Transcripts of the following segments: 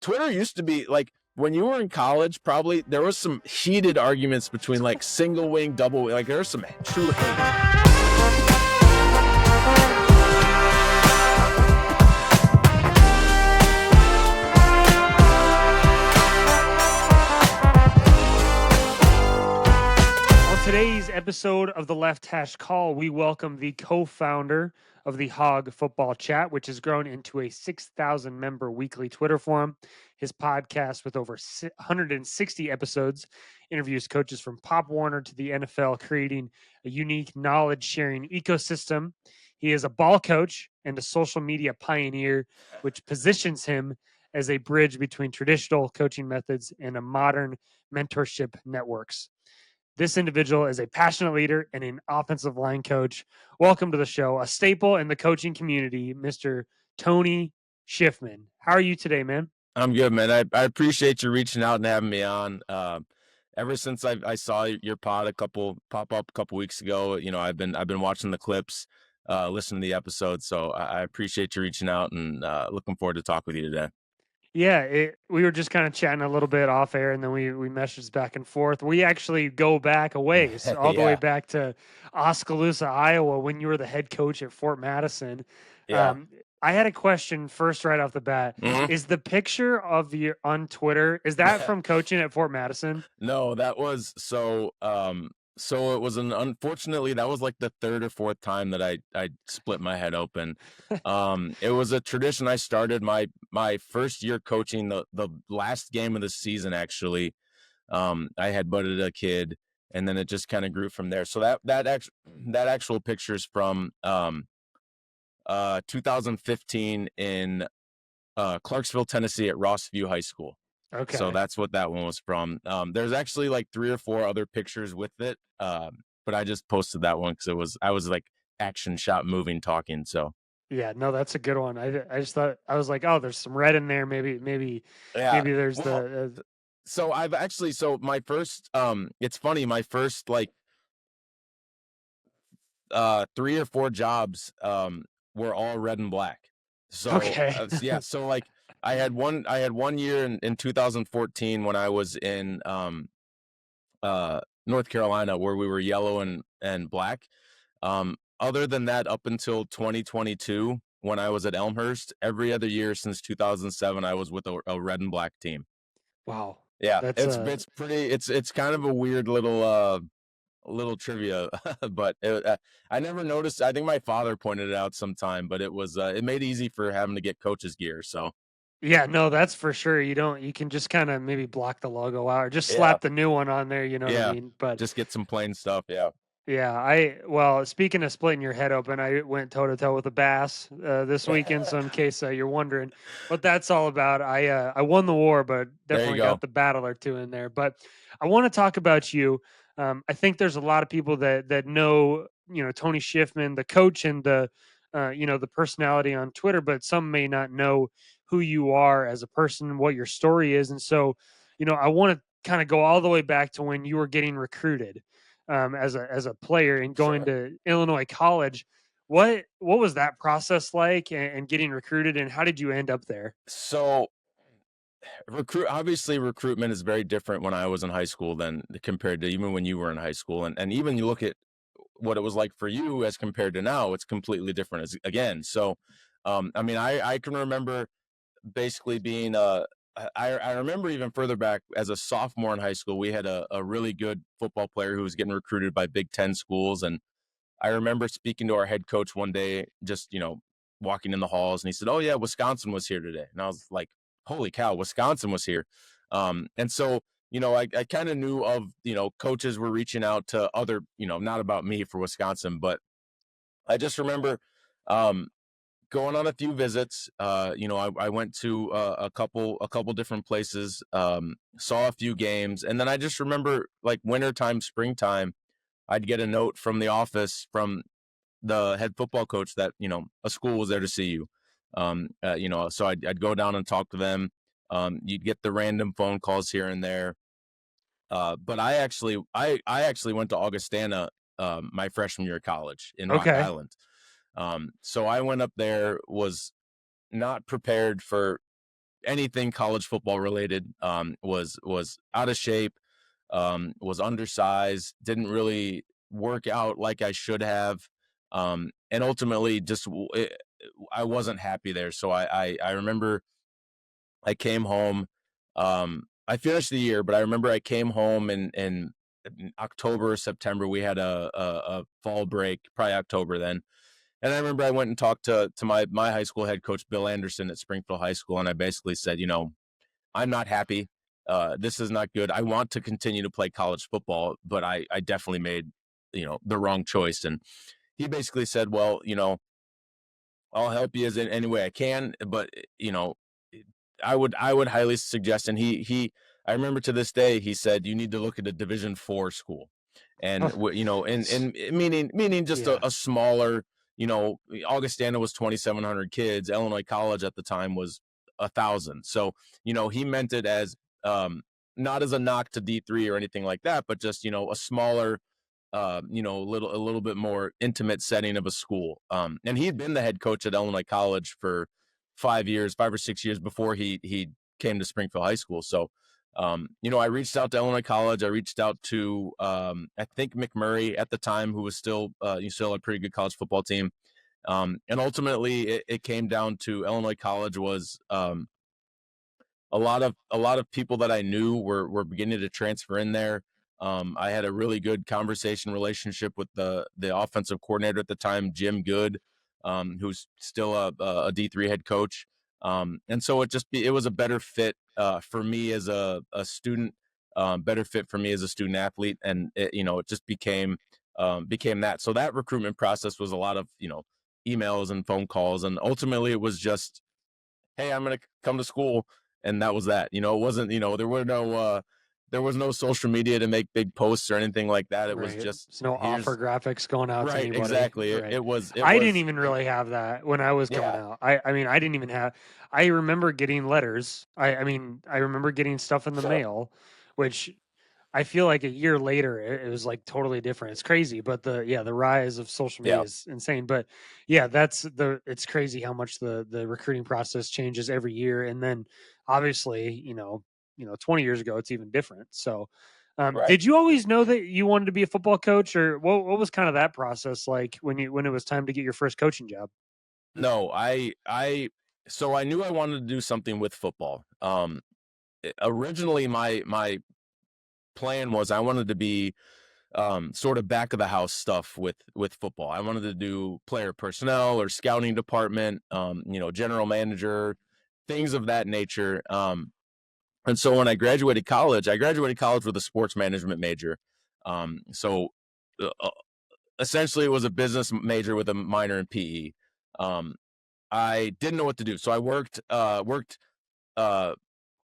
Twitter used to be like when you were in college, probably there was some heated arguments between like single wing, double wing. Like there was some true hate. On today's episode of the Left Hash Call, we welcome the co-founder of the Hog Football Chat, which has grown into a 6,000 member weekly Twitter forum. His podcast with over 160 episodes interviews coaches from Pop Warner to the NFL, creating a unique knowledge sharing ecosystem. He is a ball coach and a social media pioneer, which positions him as a bridge between traditional coaching methods and a modern mentorship networks. This individual is a passionate leader and an offensive line coach. Welcome to the show, a staple in the coaching community, Mr. Tony Shiffman. How are you today, man? I'm good, man. I appreciate you reaching out and having me on. Ever since I saw your pod pop up a couple weeks ago, I've been watching the clips, listening to the episodes. So I appreciate you reaching out and looking forward to talk with you today. Yeah, we were just kind of chatting a little bit off air, and then we messaged back and forth. We actually go back a ways, all the way Yeah. back to Oskaloosa, Iowa, when you were the head coach at Fort Madison. Yeah. I had a question first, right off the bat. Mhm. Is the picture of you on Twitter, is that from coaching at Fort Madison? No, that was so. So it was unfortunately that was like the third or fourth time that I split my head open. It was a tradition I started my first year coaching, the last game of the season actually. I had butted a kid, and then it just kind of grew from there. So that actual picture is from 2015 in Clarksville, Tennessee, at Rossview High School. Okay. So that's what that one was from. There's actually like 3 or 4 other pictures with it, but I just posted that one because I was like action shot moving talking. So Yeah, no, that's a good one. I just thought, I was like, oh, there's some red in there. Maybe yeah. there's Well, the so I've actually my first it's funny, my first like 3 or 4 jobs were all red and black. So okay. yeah, so like I had one year in 2014 when I was in North Carolina where we were yellow and black. Other than that, up until 2022 when I was at Elmhurst, every other year since 2007 I was with a red and black team. Wow. Yeah, That's it's pretty it's kind of a weird little trivia, but I never noticed. I think my father pointed it out sometime, but it was it made it easy for having to get coach's gear. So yeah, no, that's for sure. You can just kind of maybe block the logo out or just yeah, slap the new one on there, you know what I yeah, mean? But just get some plain stuff. Yeah. yeah, well, speaking of splitting your head open, I went toe to toe with a bass this weekend. So in case you're wondering what that's all about, I won the war, but There you definitely go. got the battle or two in there. But I want to talk about you. I think there's a lot of people that know Tony Shiffman, the coach, and the the personality on Twitter, but some may not know who you are as a person, what your story is, and so I want to kind of go all the way back to when you were getting recruited as a player and going Sure. to Illinois college. What was that process like, and getting recruited, and how did you end up there? So recruitment is very different when I was in high school than compared to even when you were in high school, and even you look at what it was like for you as compared to now, it's completely different again. So I mean, I can remember basically being I remember even further back as a sophomore in high school, we had a really good football player who was getting recruited by Big Ten schools. And I remember speaking to our head coach one day, just, walking in the halls, and he said, "Oh yeah, Wisconsin was here today." And I was like, holy cow, Wisconsin was here. And so, I kind of knew of, coaches were reaching out to other, not about me for Wisconsin, but I just remember, going on a few visits. I went to a couple different places, saw a few games, and then I just remember like wintertime, springtime, I'd get a note from the office from the head football coach that a school was there to see you. So I'd go down and talk to them. You'd get the random phone calls here and there. But I actually went to Augustana my freshman year of college in Rock Okay. Island. So I went up there, was not prepared for anything college football related. Was out of shape, was undersized, didn't really work out like I should have, and ultimately I wasn't happy there. So I remember I came home. I finished the year, but I remember I came home in October, September. We had a fall break, probably October then. And I remember I went and talked to my high school head coach, Bill Anderson at Springfield High School, and I basically said, I'm not happy. This is not good. I want to continue to play college football, but I definitely made, the wrong choice. And he basically said, well, I'll help you as in any way I can, but I would highly suggest. And I remember to this day he said you need to look at a Division 4 school, and and meaning just Yeah. a smaller. Augustana was 2,700 kids. Illinois College at the time was 1,000. So he meant it as not as a knock to D3 or anything like that, but just a smaller a little bit more intimate setting of a school. And he had been the head coach at Illinois College for 5 years, 5 or 6 years before he came to Springfield High School. So, I reached out to Illinois College. I reached out to I think McMurray at the time, who was still you still had a pretty good college football team. And ultimately, it came down to Illinois College was a lot of people that I knew were beginning to transfer in there. I had a really good conversation relationship with the offensive coordinator at the time, Jim Good, who's still a D3 head coach. And so it was a better fit for me as a student, better fit for me as a student athlete, and it just became that. So that recruitment process was a lot of emails and phone calls, and ultimately it was just, hey, I'm going to come to school. And that was that. It wasn't, there was no social media to make big posts or anything like that. It was Right. just, There's no offer here's graphics going out to right. anybody. Exactly. It, Right. it was, it I didn't was, even really have that when I was coming yeah, out. I mean, I didn't even have, I remember getting letters. I mean, I remember getting stuff in the mail, which I feel like a year later, it was like totally different. It's crazy, but the rise of social yeah, media is insane. But yeah, it's crazy how much the recruiting process changes every year. And then obviously, 20 years ago, it's even different. So, right. did you always know that you wanted to be a football coach, or what was kind of that process like when it was time to get your first coaching job? No, so I knew I wanted to do something with football. Originally my plan was I wanted to be sort of back of the house stuff with football. I wanted to do player personnel or scouting department, general manager, things of that nature. And so when I graduated college with a sports management major. So essentially, it was a business major with a minor in PE. I didn't know what to do, so I worked uh,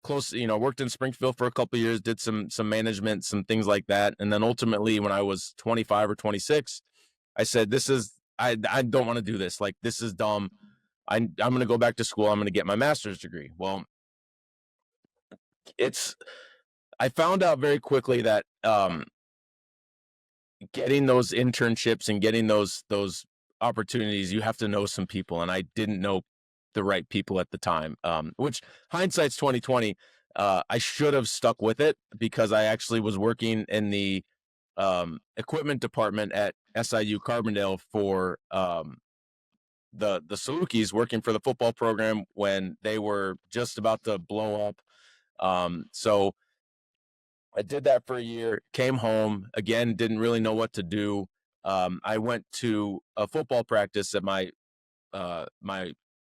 close, worked in Springfield for a couple of years, did some management, some things like that, and then ultimately, when I was 25 or 26, I said, "This is I don't want to do this. Like, this is dumb. I'm going to go back to school. I'm going to get my master's degree." Well, it's I found out very quickly that getting those internships and getting those opportunities, you have to know some people, and I didn't know the right people at the time. Which hindsight's 2020. I should have stuck with it because I actually was working in the equipment department at SIU Carbondale for the Salukis, working for the football program when they were just about to blow up. So I did that for a year, came home again, didn't really know what to do. I went to a football practice at my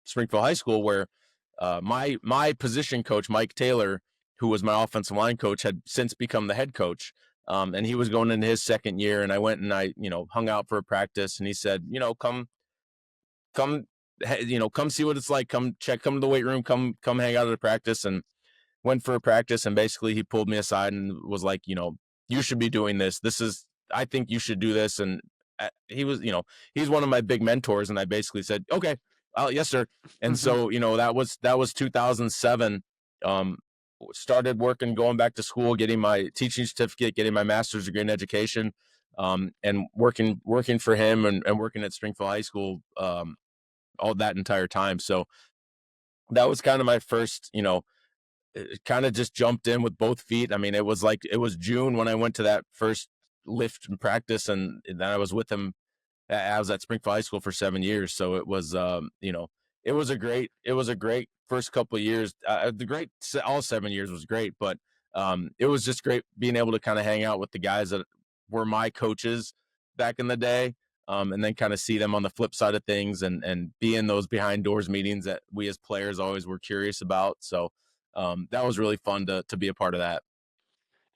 Springfield High School where my position coach, Mike Taylor, who was my offensive line coach, had since become the head coach. And he was going into his second year, and I went and I hung out for a practice, and he said, come come see what it's like, come to the weight room, come hang out at the practice. And went for a practice, and basically he pulled me aside and was like, you should be doing this. I think you should do this. And he was, he's one of my big mentors. And I basically said, okay, yes, sir. And so, that was 2007. Um, Started working, going back to school, getting my teaching certificate, getting my master's degree in education, and working for him and working at Springfield High School, all that entire time. So that was kind of my first, kind of just jumped in with both feet. I mean, it was June when I went to that first lift and practice, and then I was with him. I was at Springfield High School for 7 years, so it was, it was a great first couple of years. All 7 years was great, but it was just great being able to kind of hang out with the guys that were my coaches back in the day, and then kind of see them on the flip side of things, and be in those behind doors meetings that we as players always were curious about. So that was really fun to be a part of that.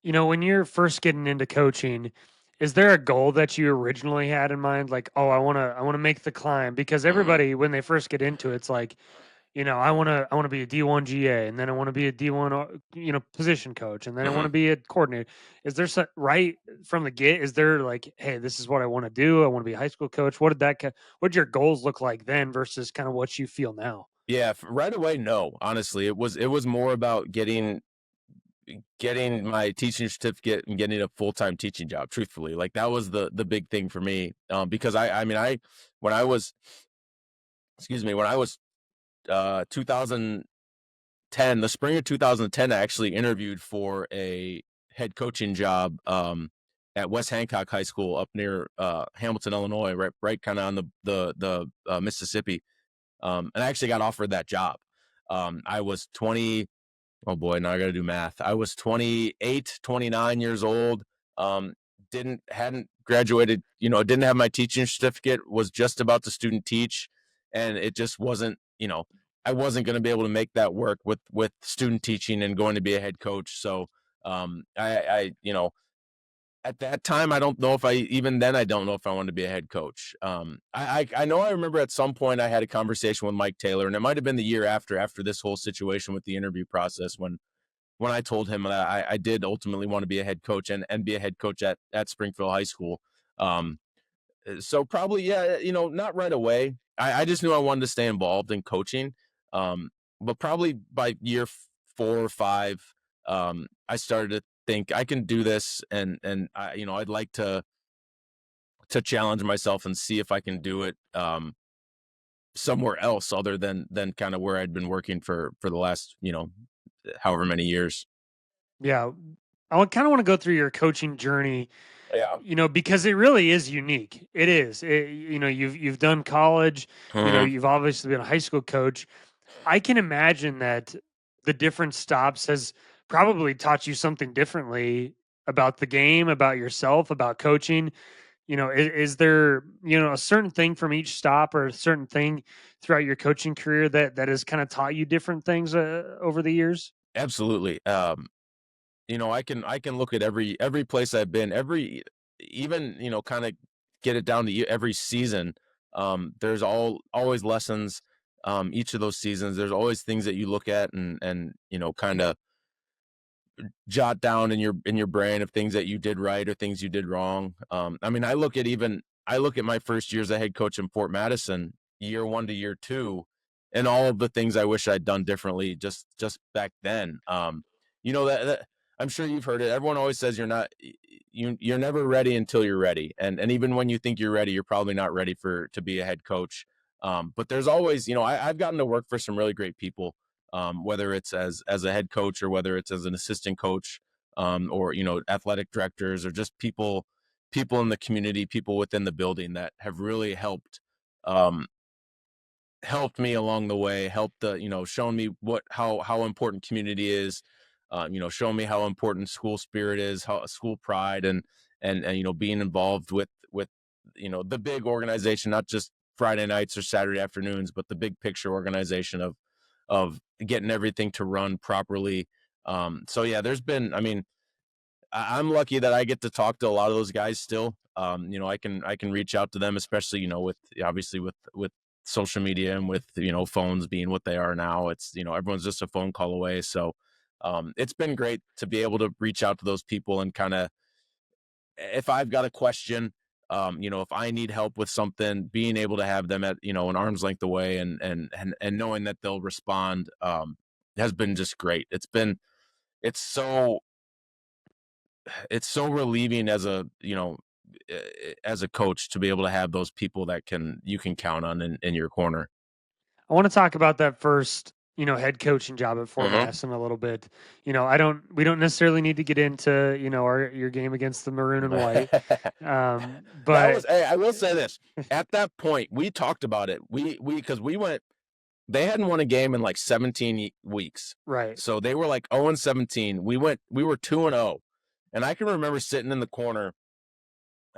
When you're first getting into coaching, is there a goal that you originally had in mind? Like, oh, I wanna make the climb, because Mhm. everybody when they first get into it, it's like, I wanna be a D1 GA, and then I wanna be a D1 position coach, and then I wanna Mhm. be a coordinator. Is there some right from the get? Is there like, hey, this is what I want to do. I want to be a high school coach. What did your goals look like then versus kind of what you feel now? Yeah, right away, no. Honestly, it was more about getting my teaching certificate and getting a full-time teaching job, truthfully. Like, that was the big thing for me, because I mean, I when I was when I was, 2010, the spring of 2010, I actually interviewed for a head coaching job, at West Hancock High School up near, Hamilton, Illinois, right kinda on the Mississippi, and I actually got offered that job. I was 20. Oh boy, now I gotta do math. I was 28, 29 years old. Um, hadn't graduated, didn't have my teaching certificate, was just about to student teach, and it just wasn't, I wasn't gonna be able to make that work with student teaching and going to be a head coach. So at that time, I don't know if I even then I don't know if I wanted to be a head coach. I know I remember at some point I had a conversation with Mike Taylor, and it might have been the year after this whole situation with the interview process, when I told him that I did ultimately want to be a head coach, and be a head coach at Springfield High School. Um, so probably, yeah, not right away. I just knew I wanted to stay involved in coaching. Um, but probably by year 4 or 5, I started to think I can do this, and I'd like to challenge myself and see if I can do it, somewhere else other than kind of where I'd been working for the last, however many years. Yeah, I kind of want to go through your coaching journey, Yeah. because it really is unique. It is. You've done college. Mhm. You've obviously been a high school coach. I can imagine that the different stops has probably taught you something differently about the game, about yourself, about coaching. Is there, a certain thing from each stop, or a certain thing throughout your coaching career that has kind of taught you different things over the years? Absolutely. I can look at every place I've been, even, kind of get it down to every season. There's always lessons. Each of those seasons, there's always things that you look at, and kind of jot down in your brain of things that you did right or things you did wrong. I mean, I look at my first year as a head coach in Fort Madison, year 1 to year 2, and all of the things I wish I'd done differently just back then. That I'm sure you've heard it. Everyone always says you're never ready until you're ready, and even when you think you're ready, you're probably not ready to be a head coach. But there's always, I've gotten to work for some really great people, whether it's as a head coach or whether it's as an assistant coach, or athletic directors, or just people in the community, people within the building that have really um, helped me along the way, helped shown me how important community is, shown me how important school spirit is, how school pride, and being involved with the big organization, not just Friday nights or Saturday afternoons, but the big picture organization of getting everything to run properly. So yeah, I mean, I'm lucky that I get to talk to a lot of those guys still. I can reach out to them, especially with obviously with social media, and with phones being what they are now. It's everyone's just a phone call away. So it's been great to be able to reach out to those people, and kind of, if I've got a question, if I need help with something, being able to have them at an arm's length away, and knowing that they'll respond, has been just great. It's so it's so relieving as a coach, to be able to have those people that you can count on in your corner. I want to talk about that first head coaching job at Fort Mm-hmm. Madison a little bit. We don't necessarily need to get into, your game against the maroon and white. That But was. Hey, I will say this. At that point, we talked about it. Because we went. They hadn't won a game in like 17 weeks, right. so they were like 0-17. We went. We were 2-0, and I can remember sitting in the corner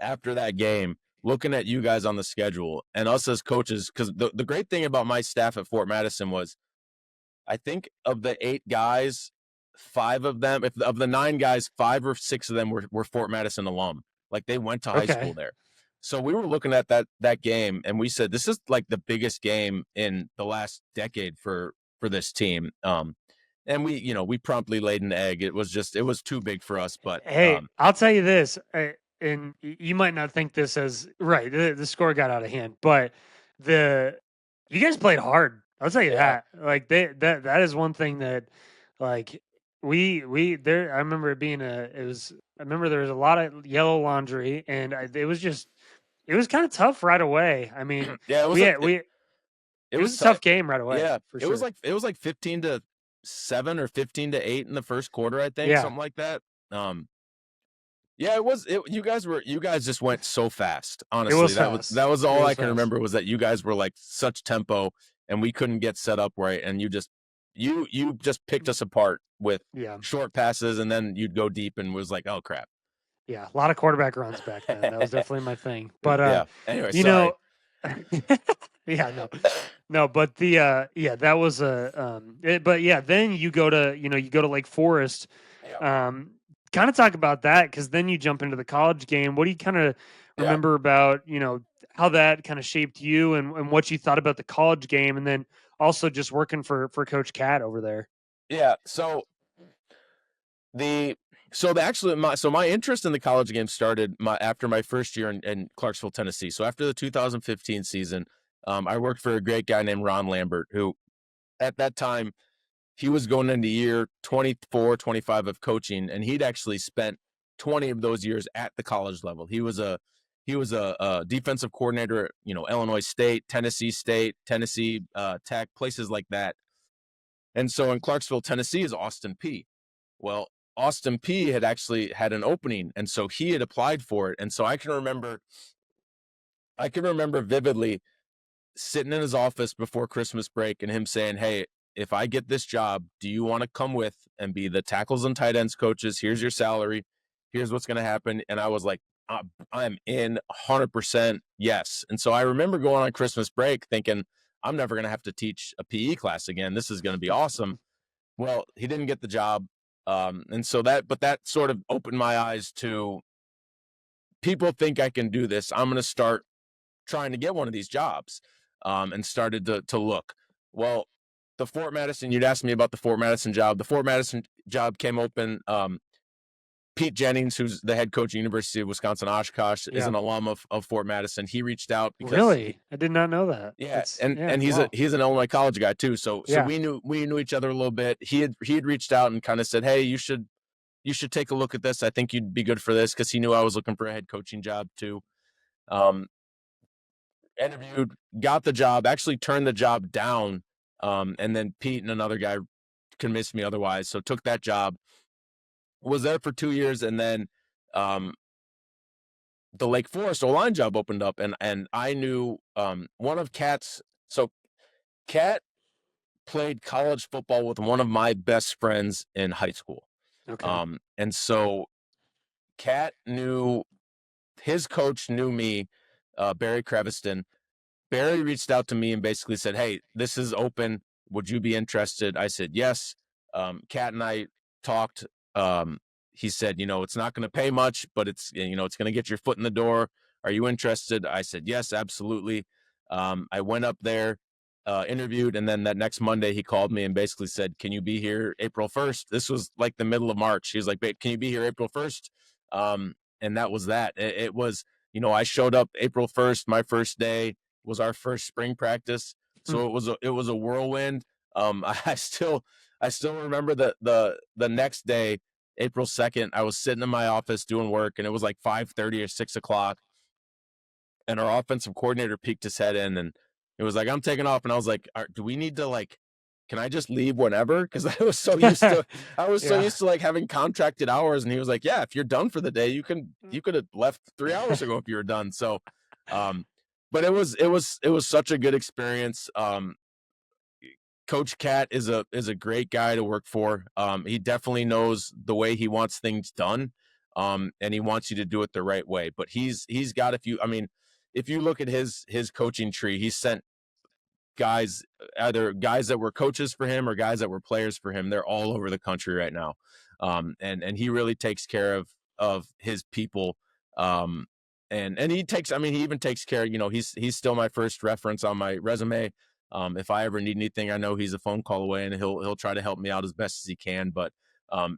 after that game, looking at you guys on the schedule and us as coaches. Because the great thing about my staff at Fort Madison was I think of the 8 guys, 5 of them, if of the 9 guys, 5 or 6 of them were Fort Madison alum. Like they went to high school Okay. there. So we were looking at that game and we said this is like the biggest game in the last decade for this team. And we promptly laid an egg. It was too big for us, but Hey, I'll tell you this, and you might not think this as right. The score got out of hand, but the you guys played hard. I'll tell you yeah. that. Like that is one thing that, like, we there. I remember it being a. It was. I remember there was a lot of yellow laundry, and it was just. It was kind of tough right away. I mean, Yeah, we had we. it It was was a tough. tough game right away Yeah, for sure. it was like 15-7 or 15-8 in the first quarter, I think, Yeah, something like that. Yeah, you guys just went so fast. it Honestly, was fast. that was It all I was can fast. remember was that you guys were like such tempo and we couldn't get set up right and you just picked us apart with Yeah. short passes and then you'd go deep and was like, "Oh crap." Yeah, a lot of quarterback runs back then. That was definitely my thing. But Yeah. Anyway, you sorry. know, yeah, no, no, but yeah, that was but yeah, then you go to Lake Forest. Yeah. Um, kind of talk about that because then you jump into the college game. What do you kind of Yeah. remember about how that kind of shaped you and what you thought about the college game, and then also just working for Coach Cat over there? Yeah. The my interest in the college game started after my first year in Clarksville, Tennessee. So after the 2015 season, I worked for a great guy named Ron Lambert, who at that time he was going into year 24, 25 of coaching, and he'd actually spent 20 of those years at the college level. He was a defensive coordinator at Illinois State, Tennessee Tech, places like that. And so in Clarksville, Tennessee is Austin P. Well, Austin P had actually had an opening, and so he had applied for it. And so I can remember vividly sitting in his office before Christmas break and him saying, "Hey, if I get this job, do you want to come with and be the tackles and tight ends coaches? Here's your salary. Here's what's going to happen." And I was like, I'm in 100% yes. And so I remember going on Christmas break thinking, I'm never going to have to teach a PE class again. This is going to be awesome. Well, he didn't get the job. But that sort of opened my eyes to people think I can do this. I'm going to start trying to get one of these jobs, and started to look. Well, the Fort Madison, you'd asked me about the Fort Madison job. The Fort Madison job came open. Pete Jennings, who's the head coach at University of Wisconsin Oshkosh, is Yeah, an alum of Fort Madison. He reached out because really, I did not know that. yeah, That's yeah, and wow, he's an Illinois college guy too. So yeah. we knew each other a little bit. He had reached out and kind of said, "Hey, you should take a look at this. I think you'd be good for this," because he knew I was looking for a head coaching job too. Um, Interviewed, got the job, actually turned the job down. And then Pete and another guy convinced me otherwise. So took that job, was there for 2 years. And then um, the Lake Forest O-line job opened up and I knew one of Cat's. So Cat played college football with one of my best friends in high school. Okay, And so Cat knew, his coach knew me, Barry Creviston. Barry reached out to me and basically said, "Hey, this is open. Would you be interested?" I said, "Yes." Kat and I talked. He said, "It's not going to pay much, but it's going to get your foot in the door. Are you interested?" I said, "Yes, absolutely." I went up there, interviewed, and then that next Monday he called me and basically said, "Can you be here April 1st?" This was like the middle of March. He was like, "Babe, can you be here April 1st?" And that was that. It was, I showed up April 1st, my first day was our first spring practice. hmm. So it was a whirlwind. I still remember the next day, April 2nd, I was sitting in my office doing work and it was like 5:30 or 6 o'clock. And our offensive coordinator peeked his head in and it was like, "I'm taking off." And I was like, "Do we need to like can I just leave whenever? Because I was so Yeah. used to like having contracted hours, and he was like, yeah, if you're done for the day, you could have left 3 hours ago if you were done. So, um, but it was such a good experience. Coach Cat is a great guy to work for. He definitely knows the way he wants things done, and he wants you to do it the right way. But he's got, if you, I mean, if you look at his coaching tree, he's sent guys, either guys that were coaches for him or guys that were players for him. They're all over the country right now, and he really takes care of his people. Um, and he takes, I mean, he even takes care. You know, he's still my first reference on my resume. If I ever need anything, I know he's a phone call away, and he'll try to help me out as best as he can. But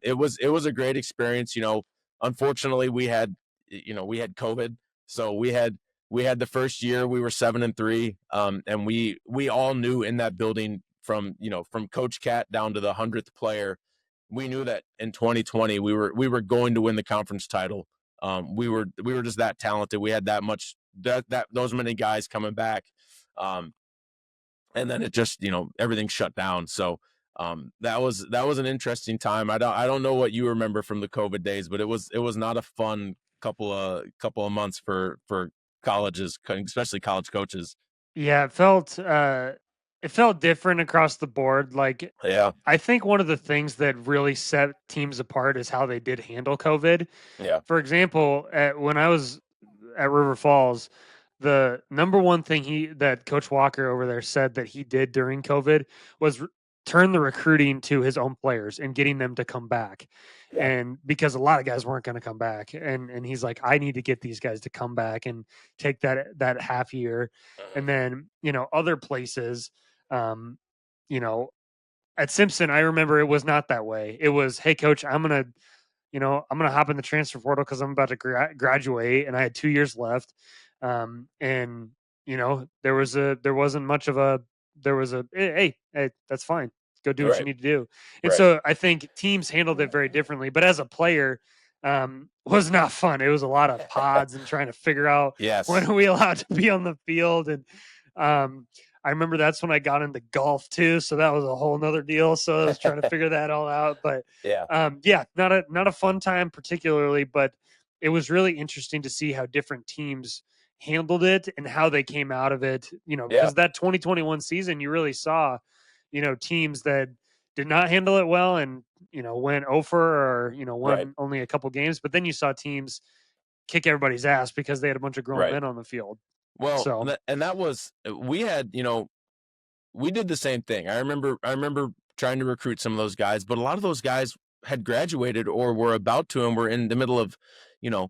it was a great experience. You know, unfortunately, we had COVID, so we had the first year we were 7-3, and we all knew in that building, from from Coach Cat down to the 100th player, we knew that in 2020 we were going to win the conference title. We were just that talented. We had that much, that those many guys coming back, um, and then it just, everything shut down. So that was an interesting time. I don't know what you remember from the COVID days, but it was not a fun couple of months for colleges, especially college coaches. Yeah, it felt different across the board. Like, Yeah, I think one of the things that really set teams apart is how they did handle COVID. yeah, For example, when I was at River Falls, the number one thing he that Coach Walker over there said that he did during COVID was turn the recruiting to his own players and getting them to come back. yeah, And because a lot of guys weren't going to come back, and he's like, I need to get these guys to come back and take that half year. mhm, And then, other places, um, you know, at Simpson, I remember it was not that way. It was, hey, coach, I'm gonna hop in the transfer portal because I'm about to graduate, and I had 2 years left. And there wasn't much of a there was a hey, that's fine. Go do what you right, need to do. And right, so I think teams handled it very differently. But as a player, was not fun. It was a lot of pods and trying to figure out when yes, are we allowed to be on the field. And um, I remember that's when I got into golf too. So that was a whole nother deal. So I was trying to figure that all out. But yeah, yeah, not a fun time particularly, but it was really interesting to see how different teams handled it and how they came out of it. yeah, Because that 2021 season, you really saw, teams that did not handle it well and went over or right, won only a couple games, but then you saw teams kick everybody's ass because they had a bunch of grown right. men on the field. Well, So and that was, we had, we did the same thing. I remember trying to recruit some of those guys, but a lot of those guys had graduated or were about to, and were in the middle of, you know,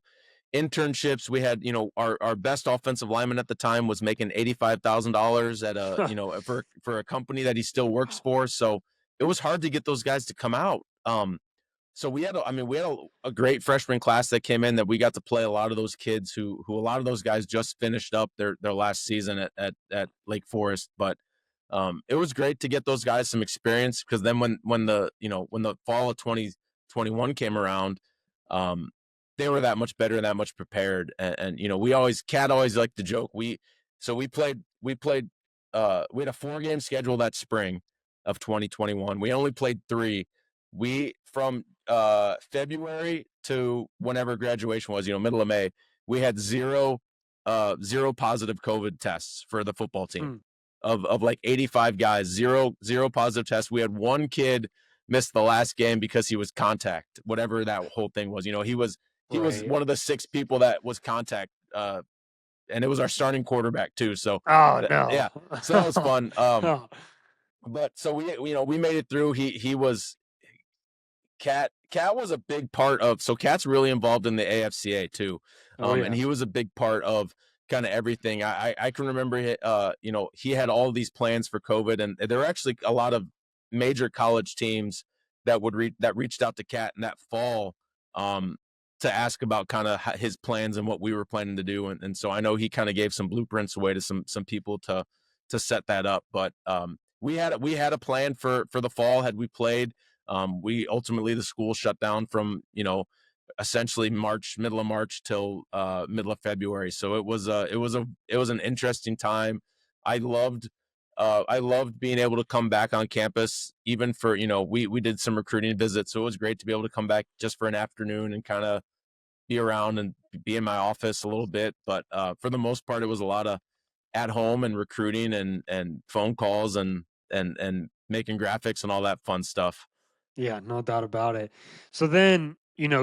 internships. We had, our best offensive lineman at the time was making $85,000 at a, for a company that he still works for. So it was hard to get those guys to come out. So we had a great freshman class that came in, that we got to play a lot of those kids who a lot of those guys just finished up their last season at Lake Forest. But it was great to get those guys some experience, because then when the fall of 2021 came around, um, they were that much better and that much prepared. And we always, Cat always liked to joke. We had a 4 game schedule that spring of 2021. We only played 3. We from February to whenever graduation was, middle of May, we had zero positive COVID tests for the football team. hmm, Of like 85 guys, zero positive tests. We had one kid miss the last game because he was contact, whatever that whole thing was. He was right. one of the 6 people that was contact, and it was our starting quarterback too. So Oh no. yeah, so that was fun. Oh, But so we made it through. He was Cat was a big part of, so Cat's really involved in the AFCA too. oh And yeah. he was a big part of kind of everything. I can remember, he had all these plans for COVID, and there were actually a lot of major college teams that reached out to Cat in that fall, um, to ask about kind of his plans and what we were planning to do. And so I know he kind of gave some blueprints away to some people to set that up. But we had a plan for the fall had we played. We ultimately, the school shut down from, essentially middle of March till middle of February. So it was an interesting time. I loved I loved being able to come back on campus, even for, we did some recruiting visits. So it was great to be able to come back just for an afternoon and kind of be around and be in my office a little bit. But for the most part, it was a lot of at home and recruiting and phone calls and making graphics and all that fun stuff. Yeah, no doubt about it. So then,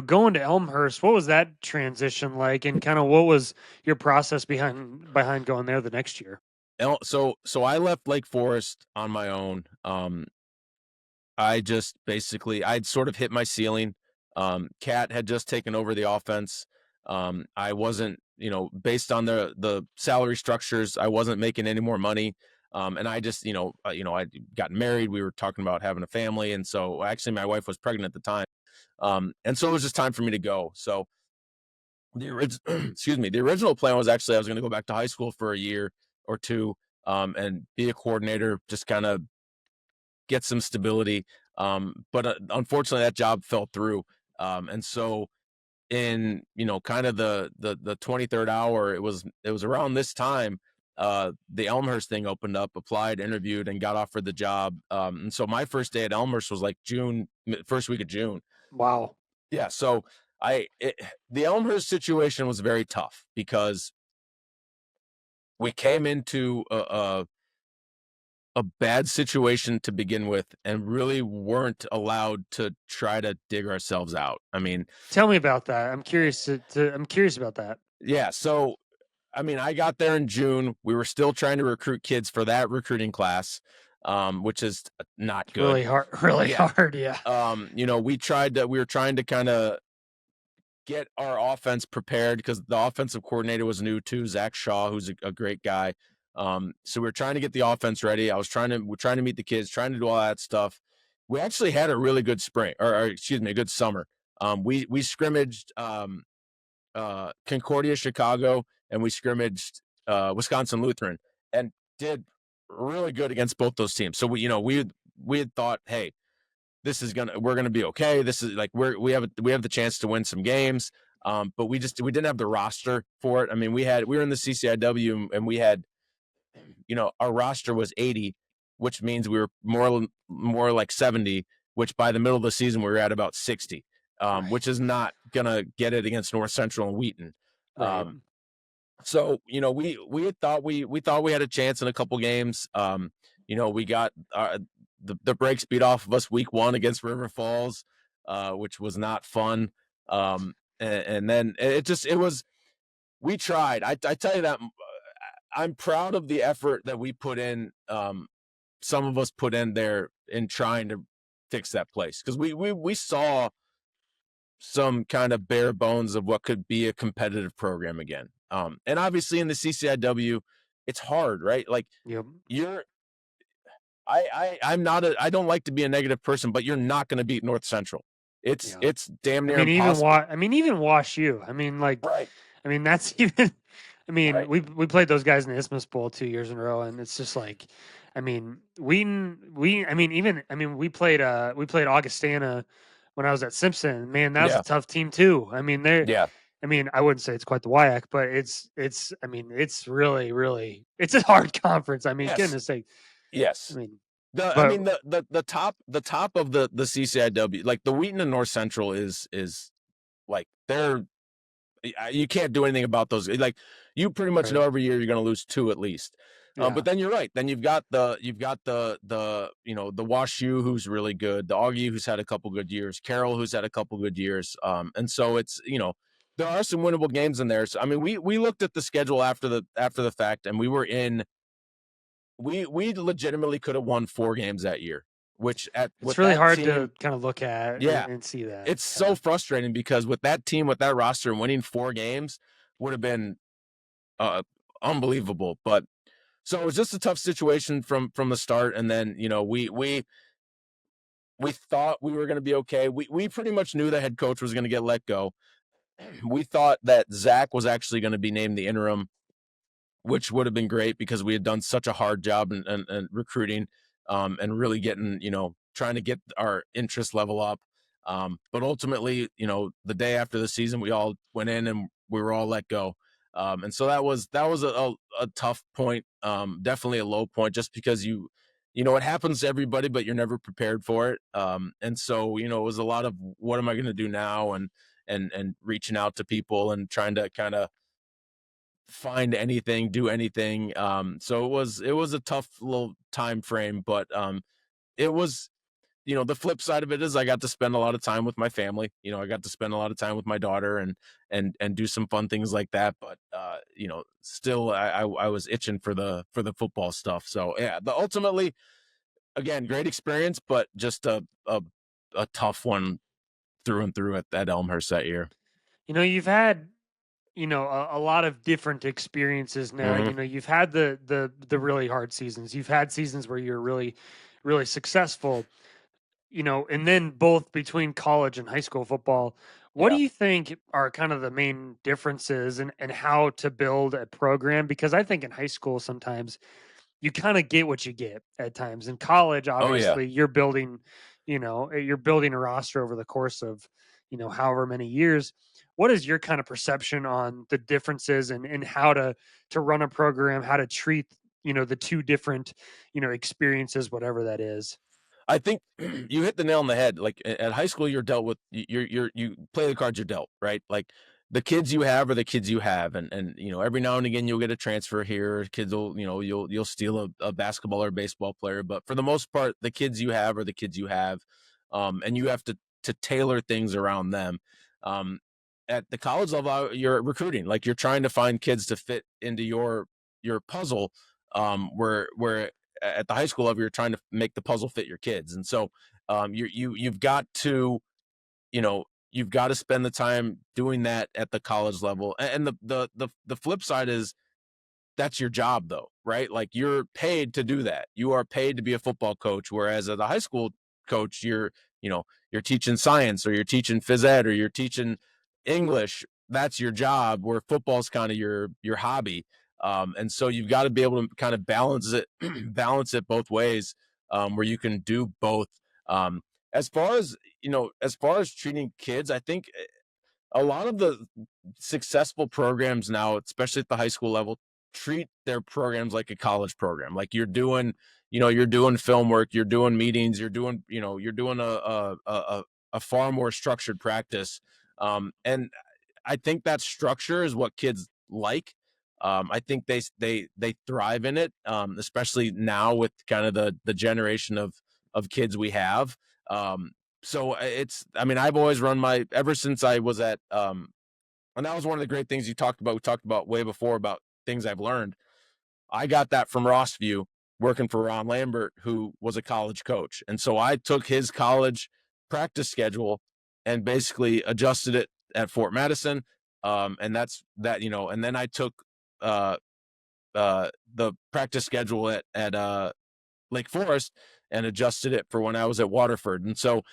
going to Elmhurst, what was that transition like, and kind of what was your process behind going there the next year? So I left Lake Forest on my own. I just basically I'd sort of hit my ceiling. Cat had just taken over the offense. I wasn't, based on the salary structures, I wasn't making any more money. And I just, I'd gotten married. We were talking about having a family, and so actually my wife was pregnant at the time. And so it was just time for me to go. So excuse me, the original plan was actually I was going to go back to high school for a year or two, and be a coordinator, just kind of get some stability. But unfortunately, that job fell through. And so in, kind of the 23rd hour, it was around this time, the Elmhurst thing opened up, applied, interviewed, and got offered the job. And so my first day at Elmhurst was like first week of June. Wow. Yeah. So I it, the Elmhurst situation was very tough because we came into a bad situation to begin with and really weren't allowed to try to dig ourselves out. I mean, Tell me about that. I'm curious I'm curious about that. yeah, so I mean, I got there in June. We were still trying to recruit kids for that recruiting class, which is not It's good. really hard, really Yeah. hard. Yeah. We were trying to kind of get our offense prepared because the offensive coordinator was new too, Zach Shaw, who's a great guy. So we were trying to get the offense ready. We're trying to meet the kids, trying to do all that stuff. We actually had a really good spring, or excuse me, a good summer. We scrimmaged Concordia, Chicago, and we scrimmaged Wisconsin Lutheran, and did really good against both those teams. So we had thought, hey, we're gonna be okay. This is like we have the chance to win some games. But we didn't have the roster for it. I mean, we were in the CCIW, and we had, our roster was 80, which means we were more like 70, which by the middle of the season we were at about 60, Right. which is not gonna get it against North Central and Wheaton. Right. Um, so we had thought we thought we had a chance in a couple games. We got the brakes beat off of us week one against River Falls, which was not fun. And then it was we tried. I tell you that I'm proud of the effort that we put in. Some of us put in there in trying to fix that place because we saw some kind of bare bones of what could be a competitive program again. And obviously in the CCIW, it's hard, right? Like Yep. you're, I'm not I don't like to be a negative person, but you're not going to beat North Central. It's Yeah. it's damn near impossible. Even Wash U. I mean, like, Right. that's even. I mean, Right. we played those guys in the Isthmus Bowl 2 years in a row, and it's just like, I mean, we played Augustana when I was at Simpson. Man, that was a Yeah. tough team too. I mean, Yeah. I wouldn't say it's quite the WIAC, but it's really, really, it's a hard conference. I mean, Yes. goodness sake. I Yes. mean, I but mean the top of the CCIW, like the Wheaton and North Central is like you can't do anything about those. Like you pretty much right, know every year you're going to lose two at least. yeah, But then you're right. Then you've got the Wash U, who's really good, the Augie, who's had a couple good years, Carroll, who's had a couple good years. And so it's, there are some winnable games in there. So I mean, we looked at the schedule after the fact, and we legitimately could have won 4 games that year, which it's with really that hard to team, kind of look at yeah, and see that. it's Yeah. so frustrating because with that team, with that roster, winning 4 games would have been uh, unbelievable. But so it was just a tough situation from the start, and then we thought we were going to be okay. We pretty much knew the head coach was going to get let go. We thought that Zach was actually going to be named the interim, which would have been great because we had done such a hard job in recruiting, and really getting, trying to get our interest level up. But ultimately, the day after the season, we all went in and we were all let go. And so that was a tough point, definitely a low point, just because it happens to everybody, but you're never prepared for it. And so it was a lot of what am I going to do now, and reaching out to people and trying to kind of find anything, do anything. So it was a tough little time frame, but it was the flip side of it is I got to spend a lot of time with my family. I got to spend a lot of time with my daughter, and do some fun things like that. But still, I was itching for the football stuff. So yeah, the ultimately, again, great experience, but just a tough one through and through at Elmhurst that year. You've had a lot of different experiences now. Hmm. You've had the really hard seasons. You've had seasons where you're really really successful. And then both between college and high school football, what do Yeah. you think are kind of the main differences and how to build a program? Because I think in high school sometimes you kind of get what you get at times. In college, Oh yeah. obviously, you're building a roster over the course of, however many years. What is your kind of perception on the differences and how to run a program, how to treat, the two different, experiences, whatever that is? I think you hit the nail on the head. Like at high school, you're dealt with. You play the cards you're dealt, right? Like the kids you have are the kids you have, and every now and again you'll get a transfer here. Kids will you'll steal a basketball or baseball player, but for the most part, the kids you have are the kids you have, and you have to tailor things around them. Um, at the college level, you're recruiting, like you're trying to find kids to fit into your puzzle. Where at the high school level, you're trying to make the puzzle fit your kids, and so you've got to you've got to spend the time doing that at the college level. And the flip side is that's your job though, right? Like you're paid to do that. You are paid to be a football coach. Whereas as a high school coach, you're teaching science, or you're teaching phys ed, or you're teaching English. That's your job, where football's kind of your hobby. And so you've got to be able to kind of balance it, balance it both ways, where you can do both. Um, as far as treating kids, I think a lot of the successful programs now, especially at the high school level, treat their programs like a college program. Like you're doing film work, you're doing meetings, you're doing a far more structured practice. And I think that structure is what kids like. I think they thrive in it, especially now with kind of the generation of kids we have. So I mean, I've always run ever since I was and that was one of the great things you talked about. We talked about way before about things I've learned. I got that from Rossview, working for Ron Lambert, who was a college coach. And so I took his college practice schedule and basically adjusted it at Fort Madison. And that's that, and then I took uh, the practice schedule at Lake Forest and adjusted it for when I was at Waterford. And so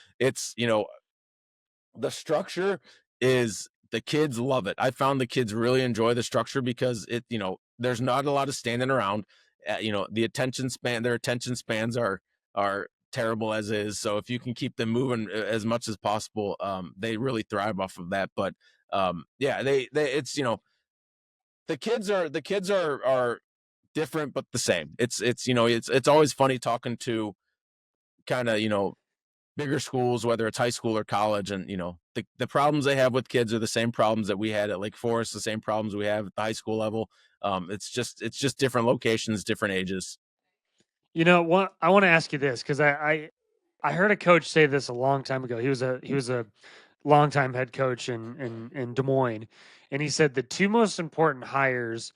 the structure is the kids love it. I found the kids really enjoy the structure because there's not a lot of standing around. Their attention spans are terrible as is. So if you can keep them moving as much as possible, they really thrive off of that. But yeah, it's the kids are different but the same. It's always funny talking to kind of bigger schools, whether it's high school or college, and the problems they have with kids are the same problems that we had at Lake Forest, the same problems we have at the high school level. It's just different locations, different ages. What I want to ask you this because I heard a coach say this a long time ago. He was a longtime head coach in Des Moines, and he said the two most important hires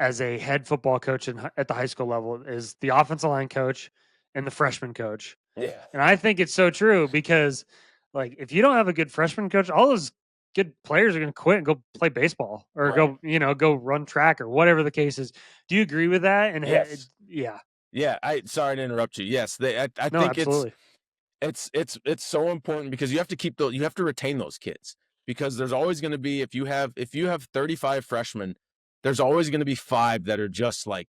as a head football coach at the high school level is the offensive line coach and the freshman coach. Yeah. And I think it's so true because, like, if you don't have a good freshman coach, all those good players are going to quit and go play baseball or Right. go run track or whatever the case is. Do you agree with that? And Yes. yeah, Yeah. I Sorry to interrupt you. Yes. I no, think it's absolutely. it's so important because you have to retain those kids, because there's always going to be, if you have 35 freshmen, there's always going to be five that are just like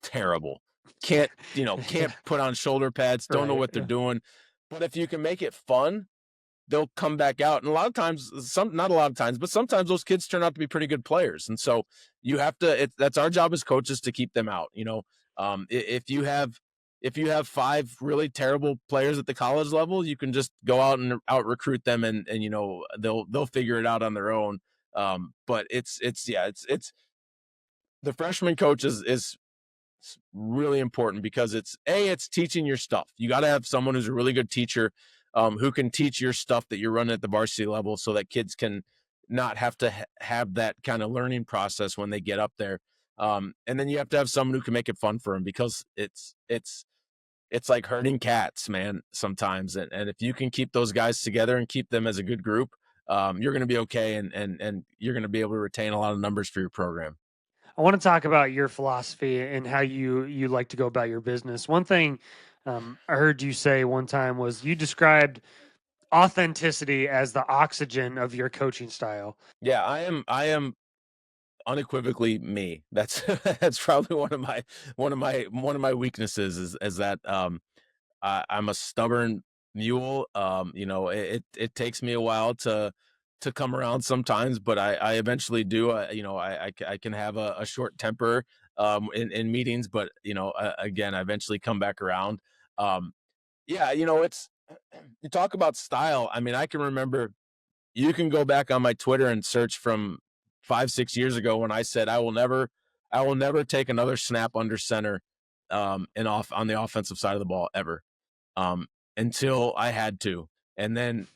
terrible. Can't Yeah, put on shoulder pads, don't know right. what they're Yeah. doing. But if you can make it fun, they'll come back out. And a lot of times, not a lot of times, but sometimes those kids turn out to be pretty good players. And so you have to, that's our job as coaches to keep them out. If you have five really terrible players at the college level, you can just go out and out recruit them, and they'll figure it out on their own. But it's the freshman coach is really important because it's teaching your stuff. You got to have someone who's a really good teacher, who can teach your stuff that you're running at the varsity level, so that kids can not have to have that kind of learning process when they get up there. And then you have to have someone who can make it fun for them, because it's like herding cats, man, sometimes. And if you can keep those guys together and keep them as a good group, you're going to be okay, and you're going to be able to retain a lot of numbers for your program. I want to talk about your philosophy and how you like to go about your business. One thing I heard you say one time was you described authenticity as the oxygen of your coaching style. Yeah, I am unequivocally me. That's that's probably one of my weaknesses, is that I'm a stubborn mule. It takes me a while to come around sometimes, but I eventually do. I can have a short temper in meetings, but again, I eventually come back around. Um, yeah, it's you talk about style. I mean, I can remember, you can go back on my Twitter and search from 5, 6 years ago when I said I will never take another snap under center, and off on the offensive side of the ball ever, um, until I had to. And then,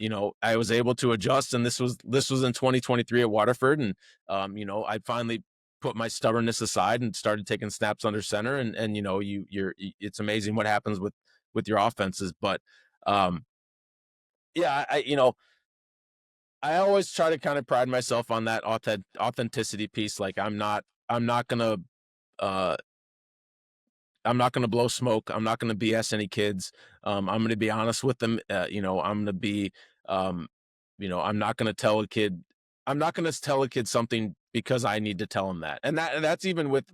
I was able to adjust, and this was in 2023 at Waterford, and I finally put my stubbornness aside and started taking snaps under center, and it's amazing what happens with your offenses. But um, yeah, I always try to kind of pride myself on that authenticity piece. Like, uh I'm not gonna blow smoke. I'm not gonna BS any kids. I'm gonna be honest with them. I'm gonna be, um, I'm not gonna tell a kid. I'm not gonna tell a kid something because I need to tell him that. And that's even with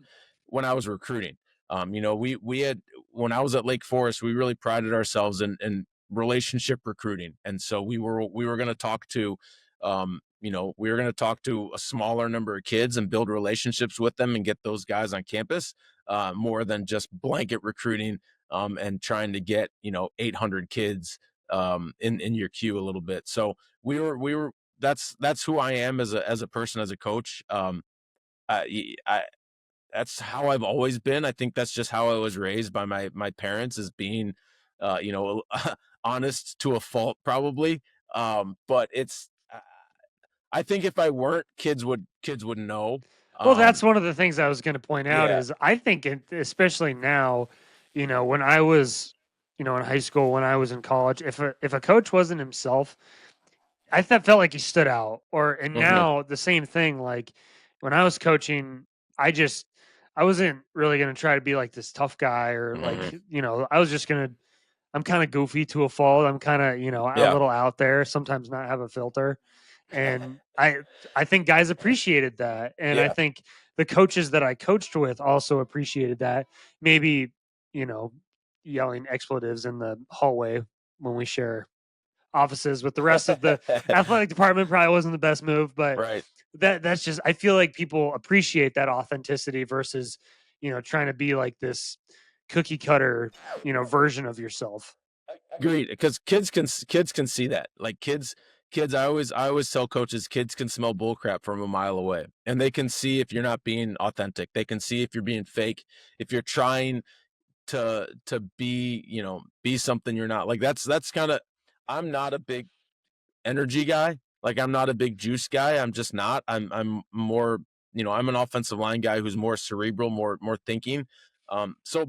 when I was recruiting. We had when I was at Lake Forest, we really prided ourselves in relationship recruiting, and so we were gonna talk to, we were gonna talk to a smaller number of kids and build relationships with them and get those guys on campus, more than just blanket recruiting, and trying to get 800 kids, in your queue a little bit. So we were that's who I am as a person, as a coach. I That's how I've always been. I think that's just how I was raised by my parents, as being, honest to a fault, probably. But I think if I weren't, kids would know. Well, that's Um, one of the things I was going to point out yeah. is I think especially now, when I was, in high school, when I was in college, if a coach wasn't himself, felt like he stood out. And Hmm. now the same thing. Like when I was coaching, I just I wasn't really going to try to be like this tough guy or Hmm. like I was just gonna. I'm kind of goofy to a fault. I'm kind of a Yeah. little out there. Sometimes not have a filter, and I think guys appreciated that, and I Yeah. think the coaches that I coached with also appreciated that. Maybe you know yelling expletives in the hallway when we share offices with the rest of the athletic department probably wasn't the best move, but Right. that's just I feel like people appreciate that authenticity versus trying to be like this cookie cutter version of yourself. Agreed, because kids can see that. Like, kids, I always tell coaches, kids can smell bullcrap from a mile away, and they can see if you're not being authentic. They can see if you're being fake, if you're trying to be something you're not. Like, that's kind of. I'm not a big energy guy. Like, I'm not a big juice guy. I'm just not. I'm more, I'm an offensive line guy who's more cerebral, more thinking. So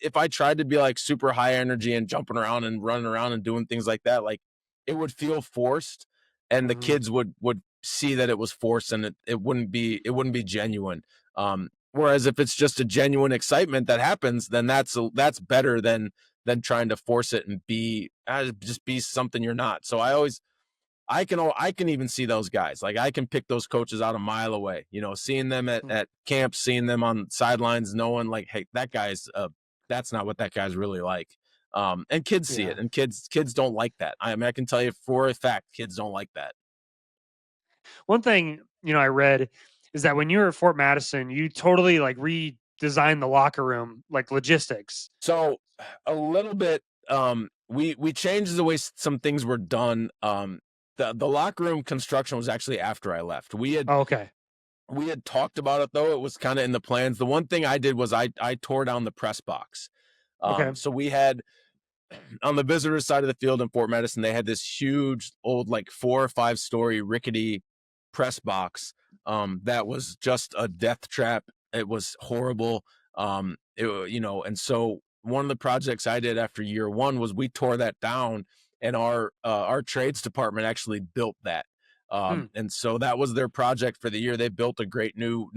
if I tried to be like super high energy and jumping around and running around and doing things like that, like, it would feel forced, and the Hmm. kids would see that it was forced, and it wouldn't be genuine. Whereas if it's just a genuine excitement that happens, then that's better than trying to force it and just be something you're not. So I can even see those guys. Like, I can pick those coaches out a mile away. Seeing them at camps, seeing them on sidelines, knowing, like, hey, that's not what that guy's really like. And kids see Yeah. it, and kids don't like that. I mean, I can tell you for a fact, kids don't like that. One thing, I read is that when you were at Fort Madison, you totally like redesigned the locker room, like logistics. So a little bit, we changed the way some things were done. The locker room construction was actually after I left. Oh, okay. We had talked about it though. It was kind of in the plans. The one thing I did was I tore down the press box. Okay. So we had on the visitor side of the field in Fort Madison, they had this huge old like 4 or 5 story rickety press box that was just a death trap. It was horrible. And so one of the projects I did after year one was we tore that down, and our trades department actually built that. Hmm. And so that was their project for the year. They built a great new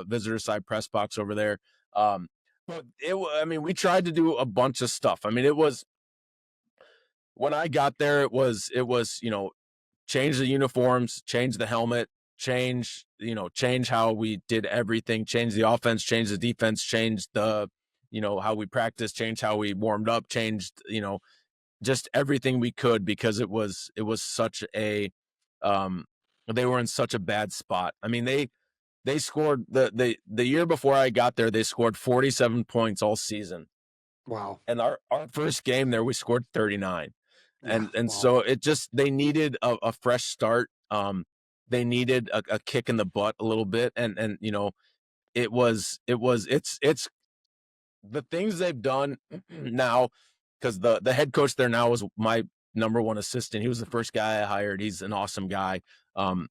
visitor side press box over there. Um, but I mean, we tried to do a bunch of stuff. I mean, it was when I got there, it was change the uniforms, change the helmet, change how we did everything, change the offense, change the defense, change the how we practiced, change how we warmed up, changed just everything we could because it was such a um they were in such a bad spot. I mean, they scored the year before I got there, they scored 47 points all season. Wow. And our first game there, we scored 39. Yeah. And Wow. so it just they needed a fresh start. They needed a kick in the butt a little bit, and it's the things they've done now, because the head coach there now was my number one assistant. He was the first guy I hired. He's an awesome guy. Um,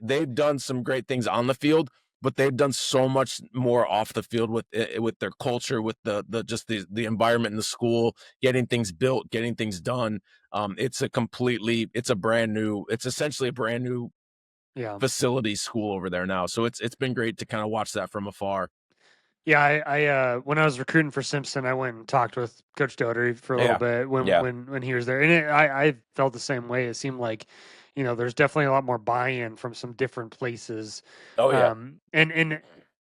they've done some great things on the field, but they've done so much more off the field with their culture, with the just the environment in the school, getting things built, getting things done. It's essentially a brand new Yeah. facility school over there now. So it's been great to kind of watch that from afar. Yeah, when I was recruiting for Simpson, I went and talked with Coach Doty for a little Yeah, bit when yeah, when he was there, and I felt the same way. It seemed like, there's definitely a lot more buy-in from some different places. oh yeah, And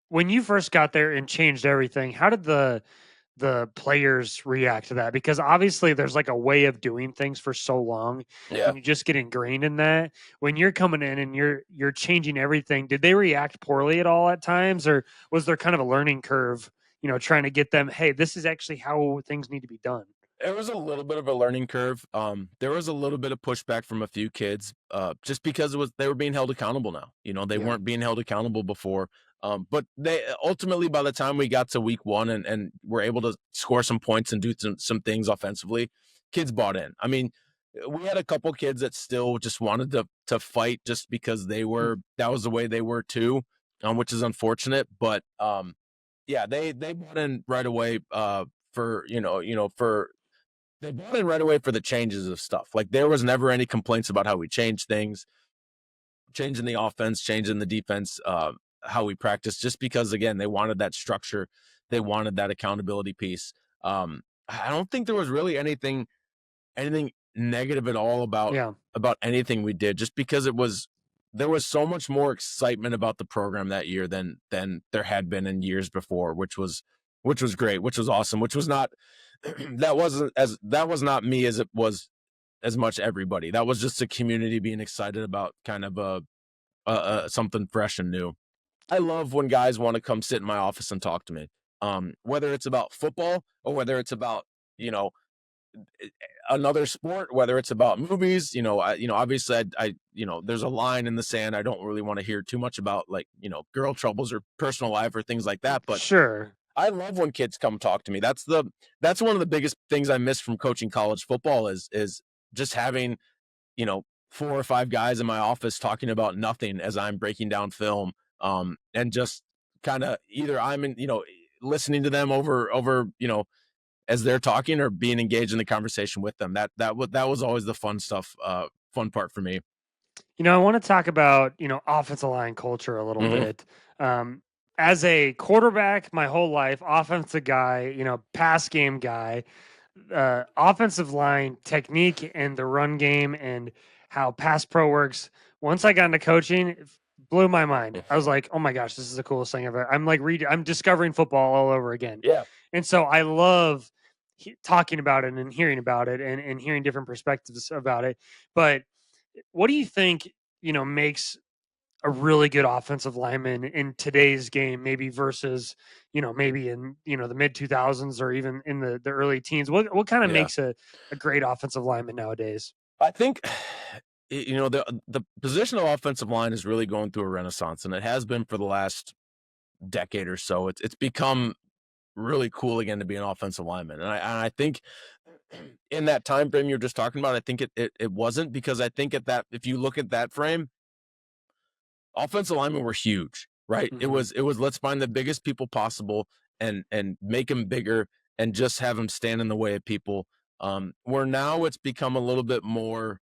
when you first got there and changed everything, how did the players react to that? Because obviously there's like a way of doing things for so long, yeah. and you just get ingrained in that. When you're coming in and you're changing everything, did they react poorly at all at times, or was there kind of a learning curve, trying to get them, hey, this is actually how things need to be done? It was a little bit of a learning curve. There was a little bit of pushback from a few kids, just because they were being held accountable now. They Yeah. weren't being held accountable before. But they ultimately, by the time we got to week one and were able to score some points and do some things offensively, kids bought in. I mean, we had a couple kids that still just wanted to fight just because Hmm. that was the way they were too, which is unfortunate. But yeah, they bought in right away. For for They brought in right away for the changes of stuff. Like, there was never any complaints about how we changed things, changing the offense, changing the defense, how we practice, just because again, they wanted that structure, they wanted that accountability piece. I don't think there was really anything negative at all Yeah. about anything we did, just because there was so much more excitement about the program that year than there had been in years before, which was great, which was awesome, which was not that was not me as it was as much everybody. That was just a community being excited about kind of something fresh and new. I love when guys want to come sit in my office and talk to me. Whether it's about football or whether it's about, you know, another sport, whether it's about movies, obviously there's a line in the sand. I don't really want to hear too much about, like, girl troubles or personal life or things like that, but Sure. I love when kids come talk to me. That's one of the biggest things I miss from coaching college football is just having, 4 or 5 guys in my office talking about nothing as I'm breaking down film. And just kind of either listening to them over, as they're talking, or being engaged in the conversation with them. That was always the fun part for me. I want to talk about, offensive line culture a little Hmm. bit. Um, as a quarterback, my whole life, offensive guy, pass game guy, offensive line technique and the run game and how pass pro works. Once I got into coaching, it blew my mind. I was like, oh my gosh, this is the coolest thing ever. I'm like, I'm discovering football all over again. Yeah. And so I love talking about it and hearing about it and hearing different perspectives about it. But what do you think, makes a really good offensive lineman in today's game, maybe versus, maybe in, the mid 2000s or even in the early teens? What kind of Yeah. makes a great offensive lineman nowadays? I think the position of offensive line is really going through a renaissance, and it has been for the last decade or so. It's become really cool again to be an offensive lineman, and I think in that time frame you're just talking about, I think it wasn't, because I think at that, if you look at that frame, offensive linemen were huge, right? It Hmm. was it was let's find the biggest people possible and make them bigger and just have them stand in the way of people. Where now it's become a little bit more.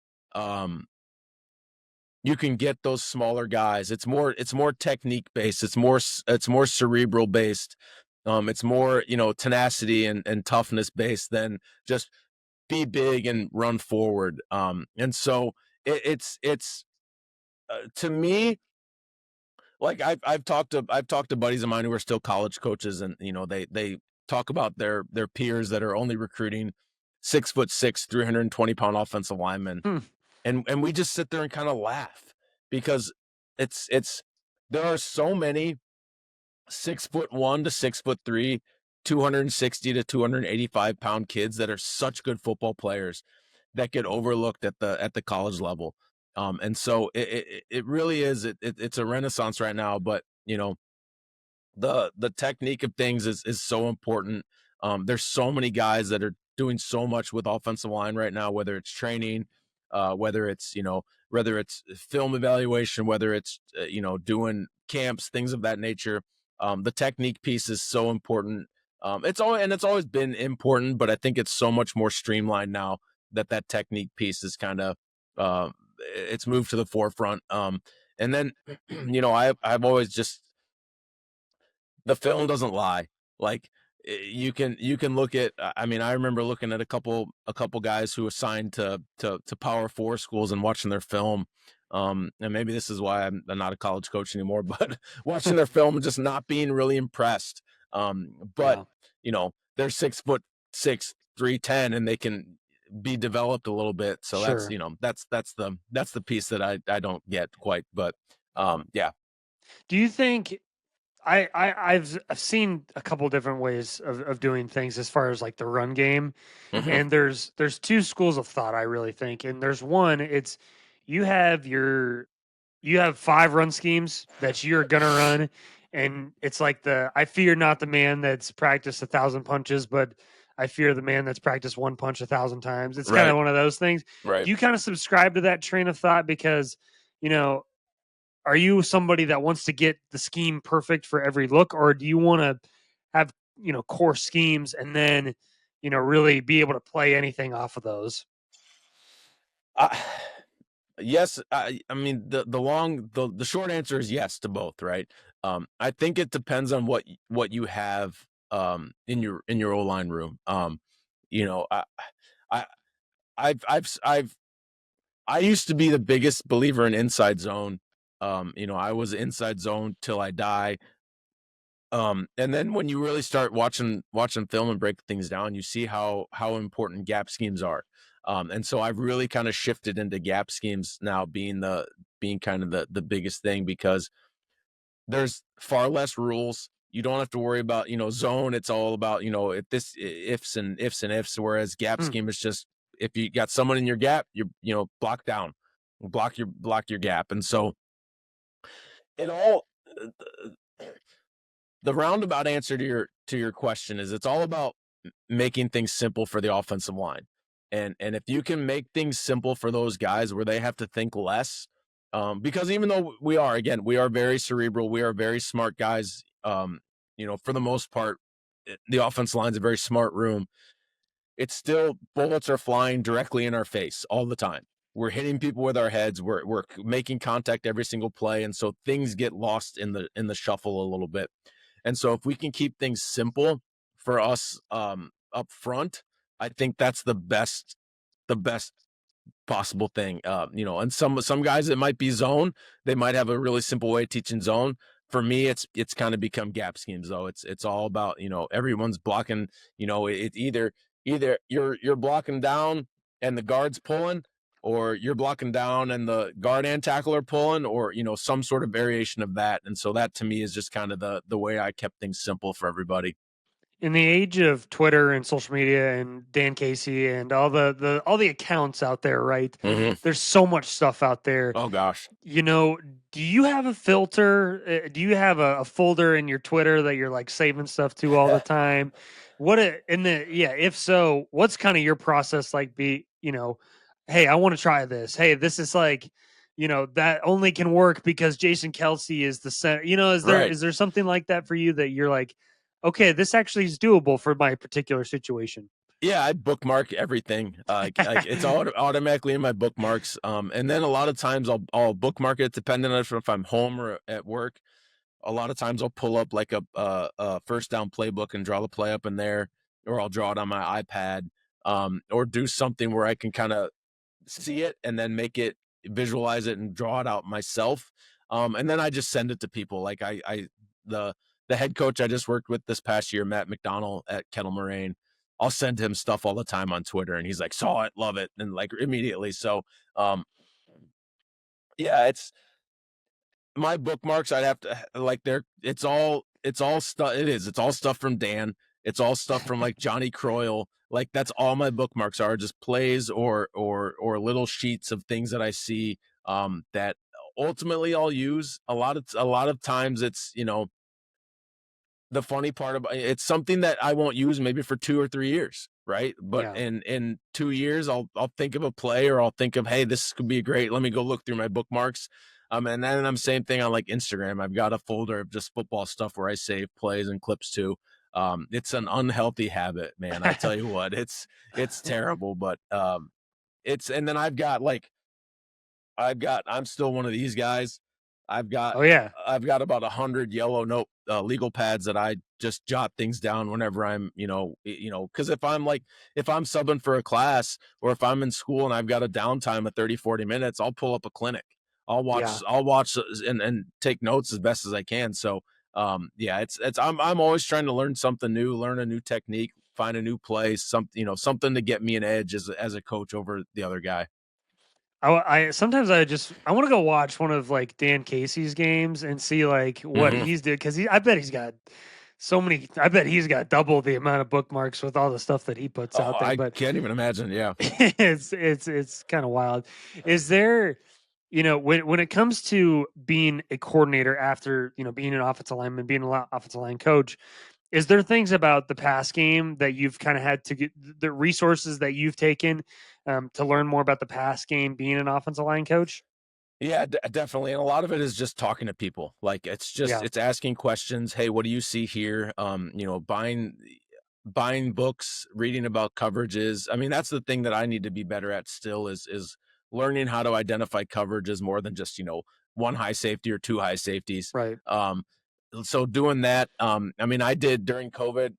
You can get those smaller guys. It's more technique based. It's more cerebral based. It's more tenacity and toughness based than just be big and run forward. And so it's to me, like I've talked to buddies of mine who are still college coaches, and they talk about their peers that are only recruiting 6'6", 320-pound offensive linemen, Hmm. and we just sit there and kind of laugh, because it's there are so many 6'1" to 6'3", 260 to 285-pound kids that are such good football players that get overlooked at the college level. And so it really is, it's a renaissance right now. But the technique of things is so important. There's so many guys that are doing so much with offensive line right now, whether it's training, whether it's film evaluation, whether it's doing camps, things of that nature. The technique piece is so important. It's always been important, but I think it's so much more streamlined now that technique piece is kind of uh, it's moved to the forefront. And then I've always just, the film doesn't lie. Like, you can look at, I mean, I remember looking at a couple guys who assigned to Power 4 schools and watching their film. And maybe this is why I'm not a college coach anymore, but watching their film and just not being really impressed. But Yeah, they're 6'6", 310, and they can be developed a little bit. So that's sure. that's the piece that I don't get quite. But yeah. Do you think I've seen a couple different ways of doing things as far as like the run game, Hmm. and there's two schools of thought I really think, and there's one, it's you have your you have 5 run schemes that you're gonna run, and it's like the I fear not the man that's practiced 1,000 punches, but I fear the man that's practiced one punch 1,000 times. It's kind Right. of one of those things. Right. Do you kind of subscribe to that train of thought? Because you know are you somebody that wants to get the scheme perfect for every look, or do you want to have core schemes and then really be able to play anything off of those? Uh, yes, I mean, the short answer is yes to both, right? I think it depends on what you have in your O-line room. You know, I I used to be the biggest believer in inside zone. I was inside zone till I die. And then when you really start watching film and break things down, you see how important gap schemes are. And so I've really kind of shifted into gap schemes now, being kind of the biggest thing, because there's far less rules. You don't have to worry about zone. It's all about if this ifs and ifs and ifs. Whereas gap Hmm. scheme is just, if you got someone in your gap, you block down, block your gap. And so it all the roundabout answer to your question is, it's all about making things simple for the offensive line. And if you can make things simple for those guys where they have to think less, because even though we are very cerebral, we are very smart guys, for the most part, the offensive line's a very smart room. It's still, bullets are flying directly in our face all the time. We're hitting people with our heads. We're making contact every single play, and so things get lost in the shuffle a little bit. And so if we can keep things simple for us up front, I think that's the best possible thing. And some guys, it might be zone. They might have a really simple way of teaching zone. For me, it's kind of become gap schemes though. It's all about everyone's blocking. It's either either you're blocking down and the guard's pulling, or you're blocking down and the guard and tackle are pulling, or some sort of variation of that. And so that to me is just kind of the way I kept things simple for everybody. In the age of Twitter and social media and Dan Casey and all the accounts out there, right? Hmm. There's so much stuff out there. Oh gosh. You know, do you have a filter? Do you have a folder in your Twitter that you're like saving stuff to all the time? If so, what's kind of your process like? Hey, I want to try this. Hey, this is like, that only can work because Jason Kelsey is the center. Is there Right. is there something like that for you that you're like, okay, this actually is doable for my particular situation? Yeah, I bookmark everything. Like it's all automatically in my bookmarks. And then a lot of times I'll bookmark it depending on if I'm home or at work. A lot of times I'll pull up like a first down playbook and draw the play up in there, or I'll draw it on my iPad, or do something where I can kind of see it and then make it visualize it and draw it out myself. And then I just send it to people. Like the the head coach I just worked with this past year, Matt McDonald at Kettle Moraine, I'll send him stuff all the time on Twitter, and he's like, "Saw it, love it," and like immediately. So, um, yeah, it's my bookmarks. I'd have to like they're it's all stuff. It's all stuff from Dan. It's all stuff from like Johnny Croyle. Like that's all my bookmarks are, just plays or little sheets of things that I see, that ultimately I'll use. A lot of times it's the funny part about it's something that I won't use maybe for 2 or 3 years, right? But Yeah. in 2 years, I'll think of a play, or I'll think of, hey, this could be great. Let me go look through my bookmarks. And then I'm same thing on like Instagram. I've got a folder of just football stuff where I save plays and clips to. It's an unhealthy habit, man. I tell you what, it's terrible, but it's and then I'm still one of these guys. I've got Oh yeah. I've got about 100 yellow note legal pads that I just jot things down whenever I'm, because if I'm subbing for a class, or if I'm in school and I've got a downtime of 30, 40 minutes, I'll pull up a clinic. Yeah. I'll watch and take notes as best as I can. So, yeah, I'm always trying to learn something new, learn a new technique, find a new play, something to get me an edge as a coach over the other guy. Sometimes I want to go watch one of like Dan Casey's games and see like what Hmm. he's doing, because I bet he's got so many. I bet he's got double the amount of bookmarks with all the stuff that he puts Oh, out there. I But can't even imagine. Yeah. it's kind of wild. Is there, when it comes to being a coordinator after being an offensive lineman, being a offensive line coach, is there things about the pass game that you've kind of had to get the resources that you've taken to learn more about the pass game being an offensive line coach? Yeah, definitely, and a lot of it is just talking to people. Like Yeah, it's asking questions. Hey, what do you see here? Buying books, reading about coverages. I mean, that's the thing that I need to be better at still is learning how to identify coverages more than just one high safety or two high safeties. right. Um, so doing that. I mean, I did during COVID.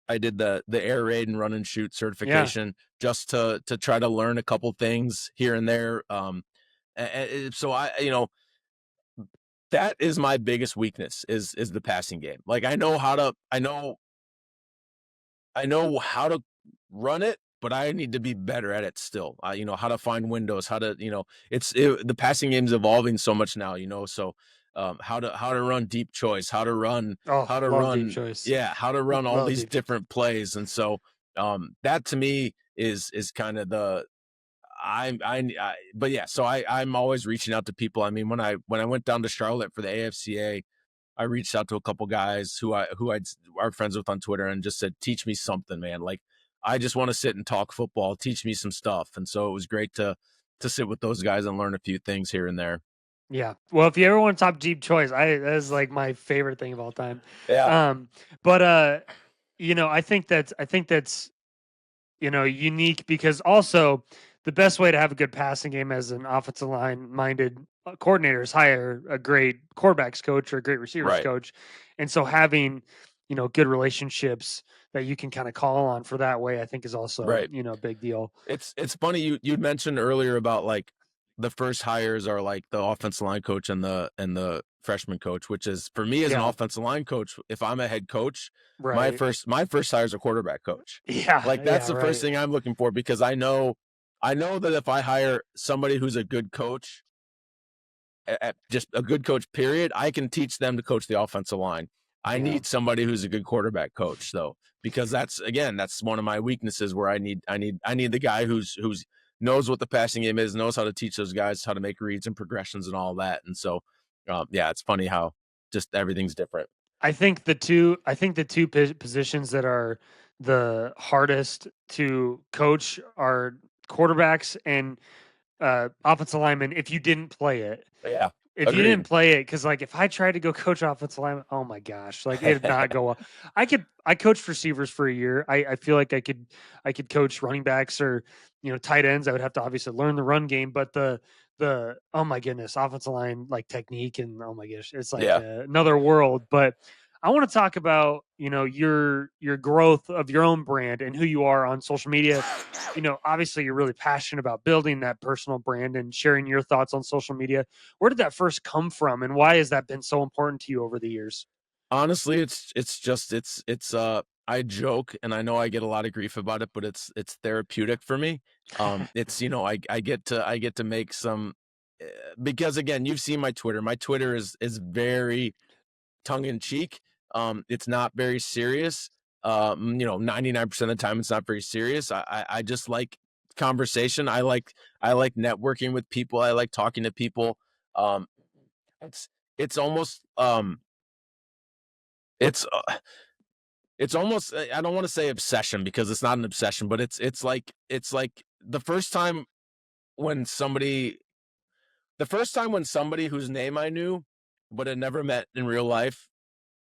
I did the air raid and run and shoot Yeah. certification just to try to learn a couple things here and there. So that is my biggest weakness is the passing game. Like I know how to run it, but I need to be better at it still. How to find windows, how to, the passing game's evolving so much now, so how to run deep choice, Oh, how to love deep run, choice. yeah, how to run all Love these deep choice. different plays. And so that to me is kind of the but yeah, so I'm always reaching out to people. I mean, when I went down to Charlotte for the AFCA, I reached out to a couple guys who I are friends with on Twitter and just said, "Teach me something, man. Like, I just want to sit and talk football. Teach me some stuff." And so it was great to sit with those guys and learn a few things here and there. Yeah. Well, if you ever want to top deep choice, that is like my favorite thing of all time. Yeah, Um, but I think that's unique, because also the best way to have a good passing game as an offensive line minded coordinator is hire a great quarterbacks coach or a great receivers right, coach. And so having, good relationships that you can kind of call on for that way, I think is also, right. a big deal. It's funny you'd mentioned earlier about like the first hires are like the offensive line coach and the freshman coach, which is for me as an Yeah. offensive line coach, if I'm a head coach, my Right. first hire is a quarterback coach. Yeah. Like that's Yeah. the first Right. thing I'm looking for because I know that if I hire somebody who's a good coach, just a good coach, period, I can teach them to coach the offensive line. I Yeah. need somebody who's a good quarterback coach, though, because that's one of my weaknesses where I need the guy who's knows what the passing game is, knows how to teach those guys how to make reads and progressions and all that. And so, yeah, it's funny how just everything's different. I think the two positions that are the hardest to coach are quarterbacks and offensive linemen if you didn't play it. Yeah, If you didn't agreed. play it, because like if I tried to go coach offensive lineman, oh my gosh, like it'd not go well. I coached receivers for a year. I feel like I could coach running backs or tight ends. I would have to obviously learn the run game, but the oh my goodness, offensive line like technique and oh my gosh, it's like Yeah. another world. But I want to talk about your growth of your own brand and who you are on social media. Obviously you're really passionate about building that personal brand and sharing your thoughts on social media. Where did that first come from, and why has that been so important to you over the years? Honestly, it's I joke and I know I get a lot of grief about it, but it's therapeutic for me. It's I get to make some uh, because again, you've seen my Twitter. My Twitter is very tongue in cheek. It's not very serious. 99% of the time it's not very serious. I just like conversation. I like networking with people. I like talking to people. Um, it's it's almost it's it's almost I don't want to say obsession because it's not an obsession, but it's like when somebody the first time when somebody whose name I knew but had never met in real life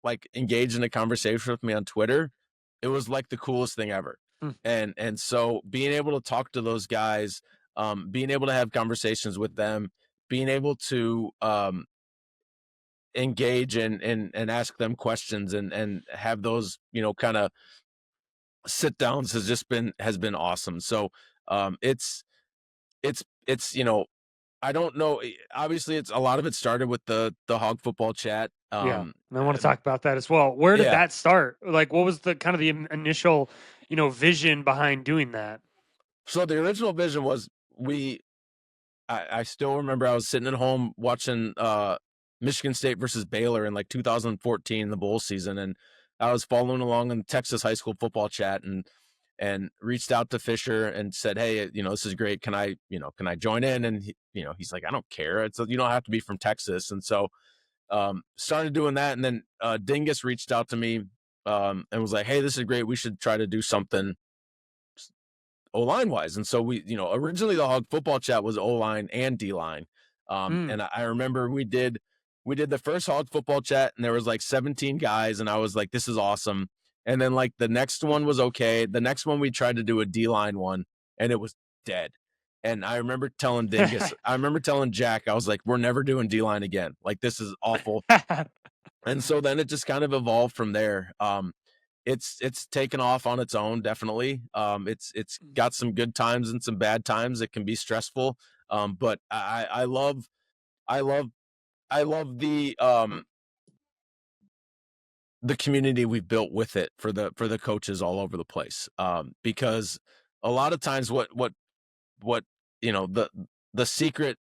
like engaged in a conversation with me on Twitter, it was like the coolest thing ever. Hmm. And so being able to talk to those guys, being able to have conversations with them, being able to engage and ask them questions and have those kind of sit downs has been awesome. So it's I don't know. Obviously, it's a lot of it started with the hog football chat. Yeah, and I want to talk about that as well. Where did Yeah. that start? Like, what was the kind of the initial, vision behind doing that? So the original vision was I still remember I was sitting at home watching Michigan State versus Baylor in like 2014 in the bowl season, and I was following along in Texas high school football chat and reached out to Fisher and said, "Hey, this is great. Can I join in?" And he's like, "I don't care. You don't have to be from Texas." And so started doing that, and then Dingus reached out to me and was like, "Hey, this is great. We should try to do something O line wise." And so originally the hog football chat was O line and D line. Mm. And I remember we did the first hog football chat and there was like 17 guys and I was like, this is awesome. And then like the next one was okay. The next one we tried to do a D line one and it was dead. And I remember telling Jack, I was like, we're never doing D line again. Like this is awful. And so then it just kind of evolved from there. It's taken off on its own, definitely. It's got some good times and some bad times. It can be stressful, but I love I love the community we've built with it for the coaches all over the place. Because a lot of times, what the secret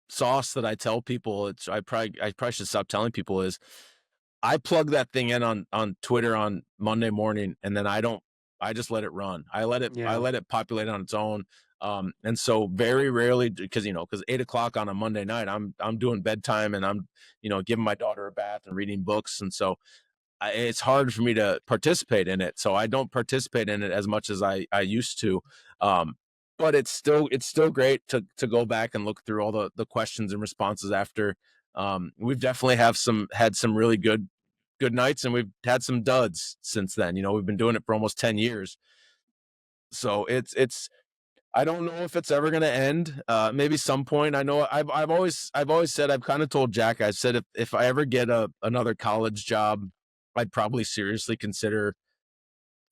sauce that I tell people, I probably should stop telling people is I plug that thing in on Twitter on Monday morning, and then I just let it run. I Yeah. let it populate on its own. And so very rarely because 8 o'clock on a Monday night, I'm doing bedtime and I'm giving my daughter a bath and reading books, and so it's hard for me to participate in it. So I don't participate in it as much as I used to. Um, but it's still great to go back and look through all the questions and responses after. We've definitely had some really good nights and we've had some duds since then. We've been doing it for almost 10 years. So it's I don't know if it's ever going to end. Maybe some point. I know I've always said I've kind of told Jack. I said if I ever get another college job, I'd probably seriously consider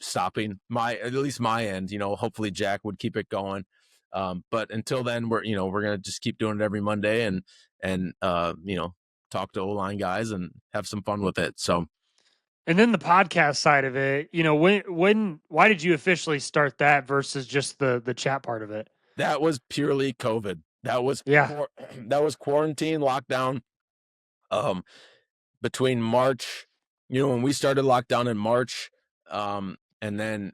stopping my at least my end. Hopefully Jack would keep it going. But until then, we're gonna just keep doing it every Monday and talk to O-line guys and have some fun with it. So And then the podcast side of it, why did you officially start that versus just the chat part of it? that was purely COVID. That was Yeah. that was quarantine lockdown. Um, Between March, when we started lockdown in March, and then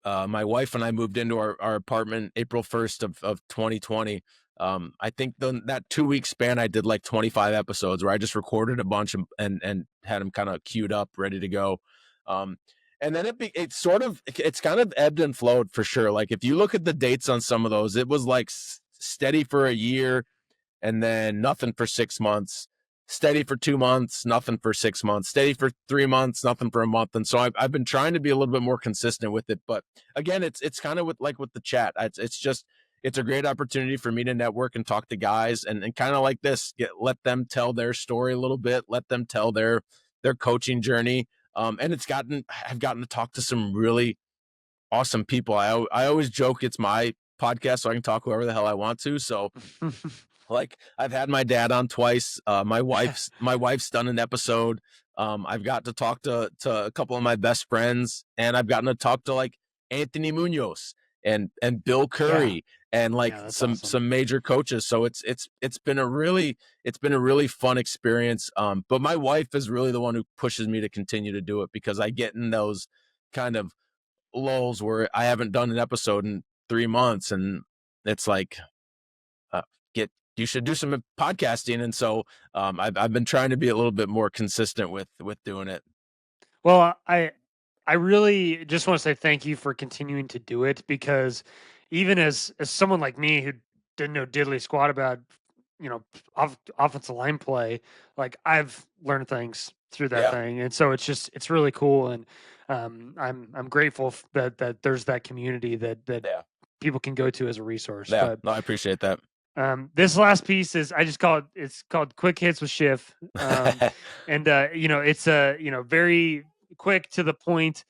my wife and I moved into our apartment April 1st of 2020. I think that 2 week span, I did like 25 episodes where I just recorded a bunch and had them kind of queued up, ready to go. Um, and then it's kind of ebbed and flowed for sure. Like if you look at the dates on some of those, it was like steady for a year and then nothing for 6 months, steady for 2 months, nothing for 6 months, steady for 3 months, nothing for a month. And so I've been trying to be a little bit more consistent with it. But again, it's kind of with the chat. It's a great opportunity for me to network and talk to guys and kind of like this, let them tell their story a little bit, let them tell their coaching journey. And I've gotten to talk to some really awesome people. I always joke it's my podcast, so I can talk whoever the hell I want to. So like I've had my dad on twice. My wife's done an episode. I've got to talk to a couple of my best friends, and I've gotten to talk to like Anthony Munoz and Bill Yeah. Curry and like Yeah, that's awesome. some major coaches. So it's been a really fun experience. But my wife is really the one who pushes me to continue to do it because I get in those kind of lulls where I haven't done an episode in 3 months, and it's like uh, get you should do some podcasting. And so I've been trying to be a little bit more consistent with doing it. Well, I really just want to say thank you for continuing to do it because even as someone like me who didn't know diddly squat about offensive line play, like I've learned things through that Yeah, thing, and so it's really cool, and I'm grateful that there's that community that yeah, people can go to as a resource. yeah. But No, I appreciate that. this last piece is I just call it's called Quick Hits with Schiff. And it's very quick to the point.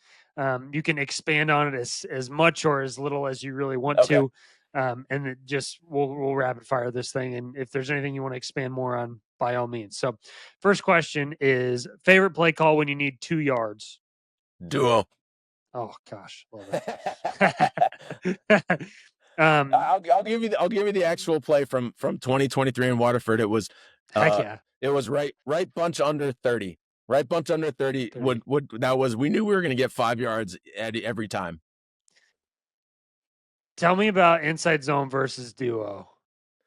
You can expand on it as much or as little as you really want Okay. to. And it just we'll rapid fire this thing. And if there's anything you want to expand more on, by all means. So first question is favorite play call when you need 2 yards. Duo. Oh gosh, love it. um, I'll give you the actual play from 2023 in Waterford. heck Uh yeah. it was right bunch under 30. Right bunch under 30 30. we knew we were going to get 5 yards every time. Tell me about inside zone versus duo.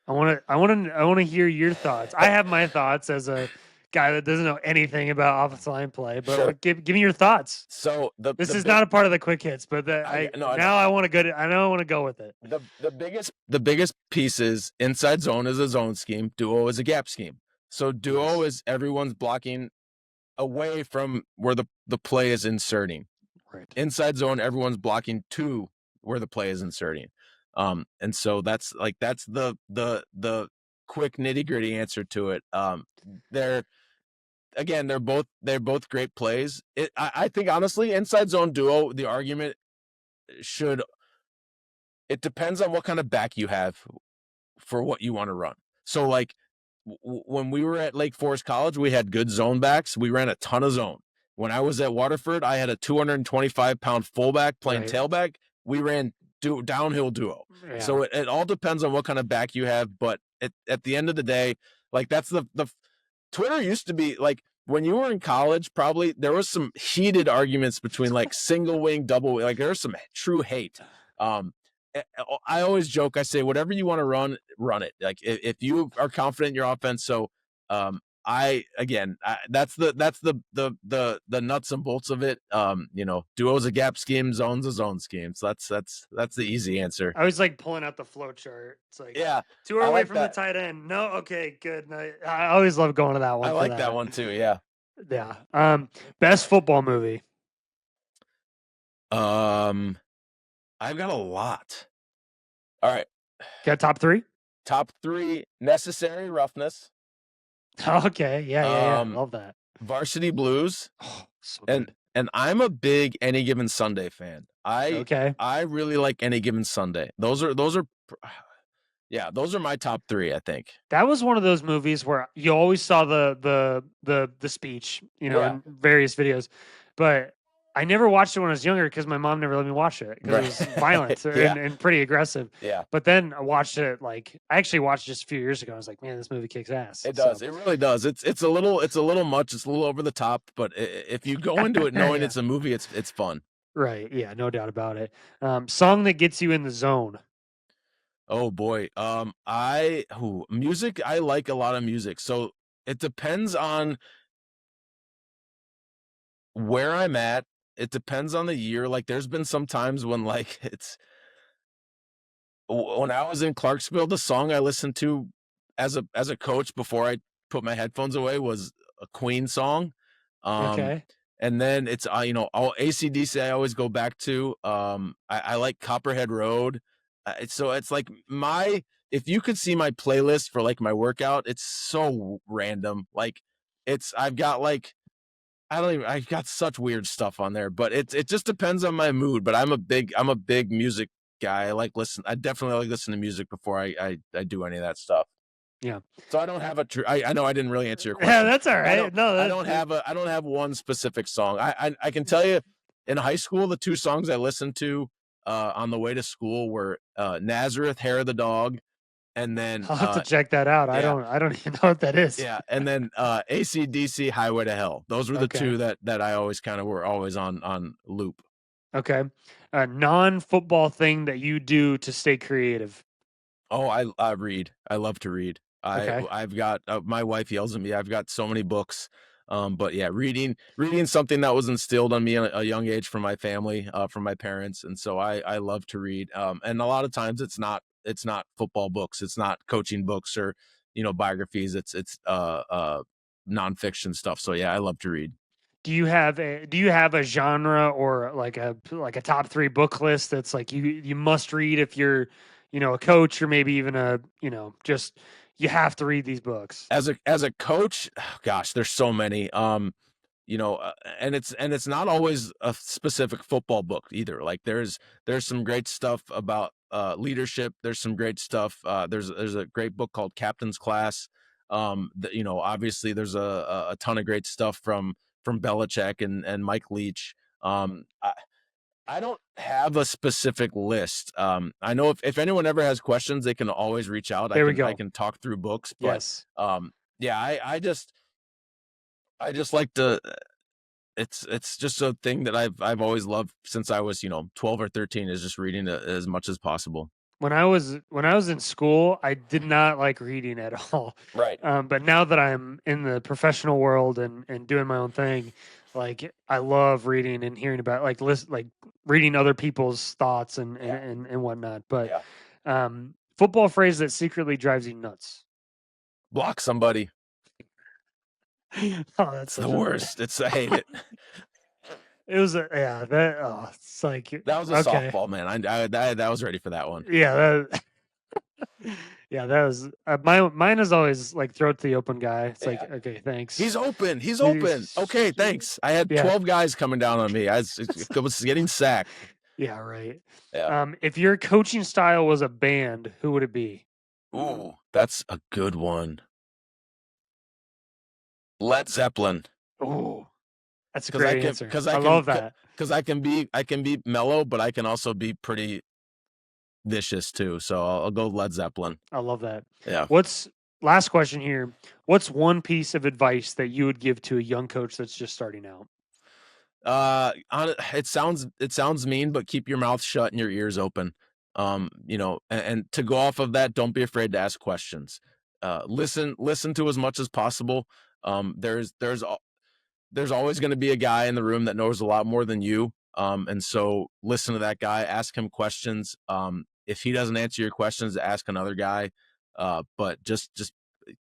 I want to hear your thoughts. I have my thoughts as a guy that doesn't know anything about offensive line play, but Sure. give me your thoughts. So This the is big not a part of the quick hits, but I no I know now I want to go. I know I want to go with it. the biggest piece is inside zone is a zone scheme, duo is a gap scheme. So duo Yes, is everyone's blocking away from where the play is inserting. right. Inside zone, everyone's blocking to where the play is inserting. And so that's the quick nitty gritty answer to it. They're again they're both great plays. I think honestly, inside zone duo, the argument should it depends on what kind of back you have for what you want to run. So like when we were at Lake Forest College, we had good zone backs. We ran a ton of zone. When I was at Waterford, I had a 225-pound fullback playing Right. tailback. We ran downhill duo. Yeah. So it all depends on what kind of back you have. But at the end of the day, like that's the Twitter used to be like when you were in college, probably there was some heated arguments between like single wing, double wing. Like there's some true hate. Um, I always joke. I say whatever you want to run it. Like if you are confident in your offense. So that's the nuts and bolts of it. Duo's a gap scheme, zone's a zone scheme. So that's the easy answer. I was like pulling out the flow chart. It's like Yeah, too I away like from the that. tight end. No, okay, good. No, I always love going to that I one for like that that. one too. Yeah. Yeah. Best football movie. Um, I've got a lot. All right. Got top three? Top three: Necessary Roughness, Okay. Yeah. um, Love that. Varsity Blues, Oh, so and good. and I'm a big Any Given Sunday fan. I Okay. I really like Any Given Sunday. Those are Yeah, those are my top 3, I think. That was one of those movies where you always saw the speech, Yeah. in various videos, but I never watched it when I was younger because my mom never let me watch it because it Right. was violent Yeah, and pretty aggressive. yeah. But then I watched it I actually watched it just a few years ago. I was like, man, this movie kicks ass. It So does. It really does. It's a little much. It's a little over the top, but if you go into it knowing yeah, it's a movie, it's fun. right, yeah, no doubt about it. Song that gets you in the zone. Oh boy. Music. I like a lot of music. So it depends on where I'm at. It depends on the year. Like there's been some times when like when I was in Clarksville, the song I listened to as a coach before I put my headphones away was a Queen song. Um, Okay, and then it's all AC/DC I always go back to. I like Copperhead Road. So it's like my if you could see my playlist for like my workout, it's so random. Like I've got like I don't even I've got such weird stuff on there, but it just depends on my mood. But I'm a big music guy. I definitely like listen to music before I do any of that stuff. yeah, So I don't have I know I didn't really answer your yeah, question. that's all I right. don't No, I don't have one specific song. I can tell you in high school the two songs I listened to on the way to school were Nazareth, Hair of the Dog, and then I'll have to check that out. yeah, I don't even know what that is. yeah, and then AC/DC, Highway to Hell. Those were the Okay. two that I always kind of were always on loop. Okay. A non-football thing that you do to stay creative. Oh, I read. I love to read. Okay. I've got my wife yells at me. I've got so many books. But yeah, reading something that was instilled on me at a young age from my family, from my parents, and so I love to read. And a lot of times it's not football books, it's not coaching books or biographies. It's nonfiction stuff. So yeah, I love to read. Do you have a genre or like a top 3 book list that's like you must read if you're, a coach or maybe even just you have to read these books. As a coach, gosh, there's so many. You know, and it's not always a specific football book either. Like there's some great stuff about leadership. There's some great stuff. There's a great book called Captain's Class. Obviously there's a ton of great stuff from Belichick and Mike Leach. I don't have a specific list. I know if anyone ever has questions, they can always reach out. I There we can I go. can talk through books, but Yes. yeah, I just like to it's just a thing that I've always loved since I was 12 or 13 is just reading as much as possible. When I was in school, I did not like reading at all. Right. But now that I'm in the professional world and doing my own thing, like I love reading and hearing about like reading other people's thoughts Yeah. and whatnot. But Yeah. football phrase that secretly drives you nuts. Block somebody. Oh, that's It's the such a worst. I hate it. it was a yeah that oh it's like That was a okay softball, man. I was ready for that one. yeah that yeah that was mine is always like throw it to the open guy. It's like Yeah. okay thanks. He's open. He's open. He's- Okay, thanks. I had Yeah, 12 guys coming down on me. I was getting sacked. yeah, right. Yeah. If your coaching style was a band, who would it be? Ooh, that's a good one. Led Zeppelin. Oh, that's a Because I great can, answer. because I I can, love that. because I can be mellow, but I can also be pretty vicious too. So I'll go Led Zeppelin. I love that. Yeah. What's last question here? What's one piece of advice that you would give to a young coach that's just starting out? It sounds mean, but keep your mouth shut and your ears open. And to go off of that, don't be afraid to ask questions. Listen to as much as possible. There's always going to be a guy in the room that knows a lot more than you. And so listen to that guy, ask him questions. If he doesn't answer your questions, ask another guy. But just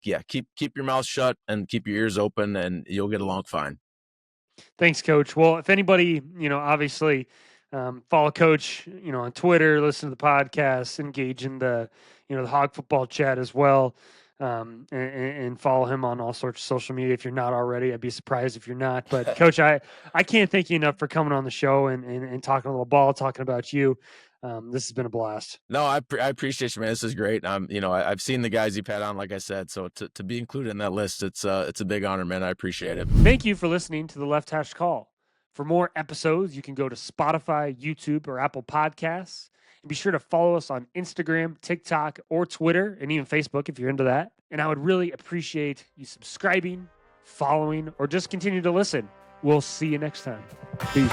yeah, keep your mouth shut and keep your ears open, and you'll get along fine. Thanks, Coach. Well, if anybody, obviously follow Coach, on Twitter, listen to the podcast, engage in the Hog Football Chat as well, and follow him on all sorts of social media. If you're not already, I'd be surprised if you're not. But Coach, I can't thank you enough for coming on the show and talking a little ball, talking about you. This has been a blast. No, I appreciate you, man. This is great. I've seen the guys you've had on, like I said, so to be included in that list, it's a big honor, man. I appreciate it. Thank you for listening to the Left Hash Call. For more episodes, you can go to Spotify, YouTube, or Apple Podcasts. And be sure to follow us on Instagram, TikTok, or Twitter, and even Facebook if you're into that. And I would really appreciate you subscribing, following, or just continue to listen. We'll see you next time. Peace.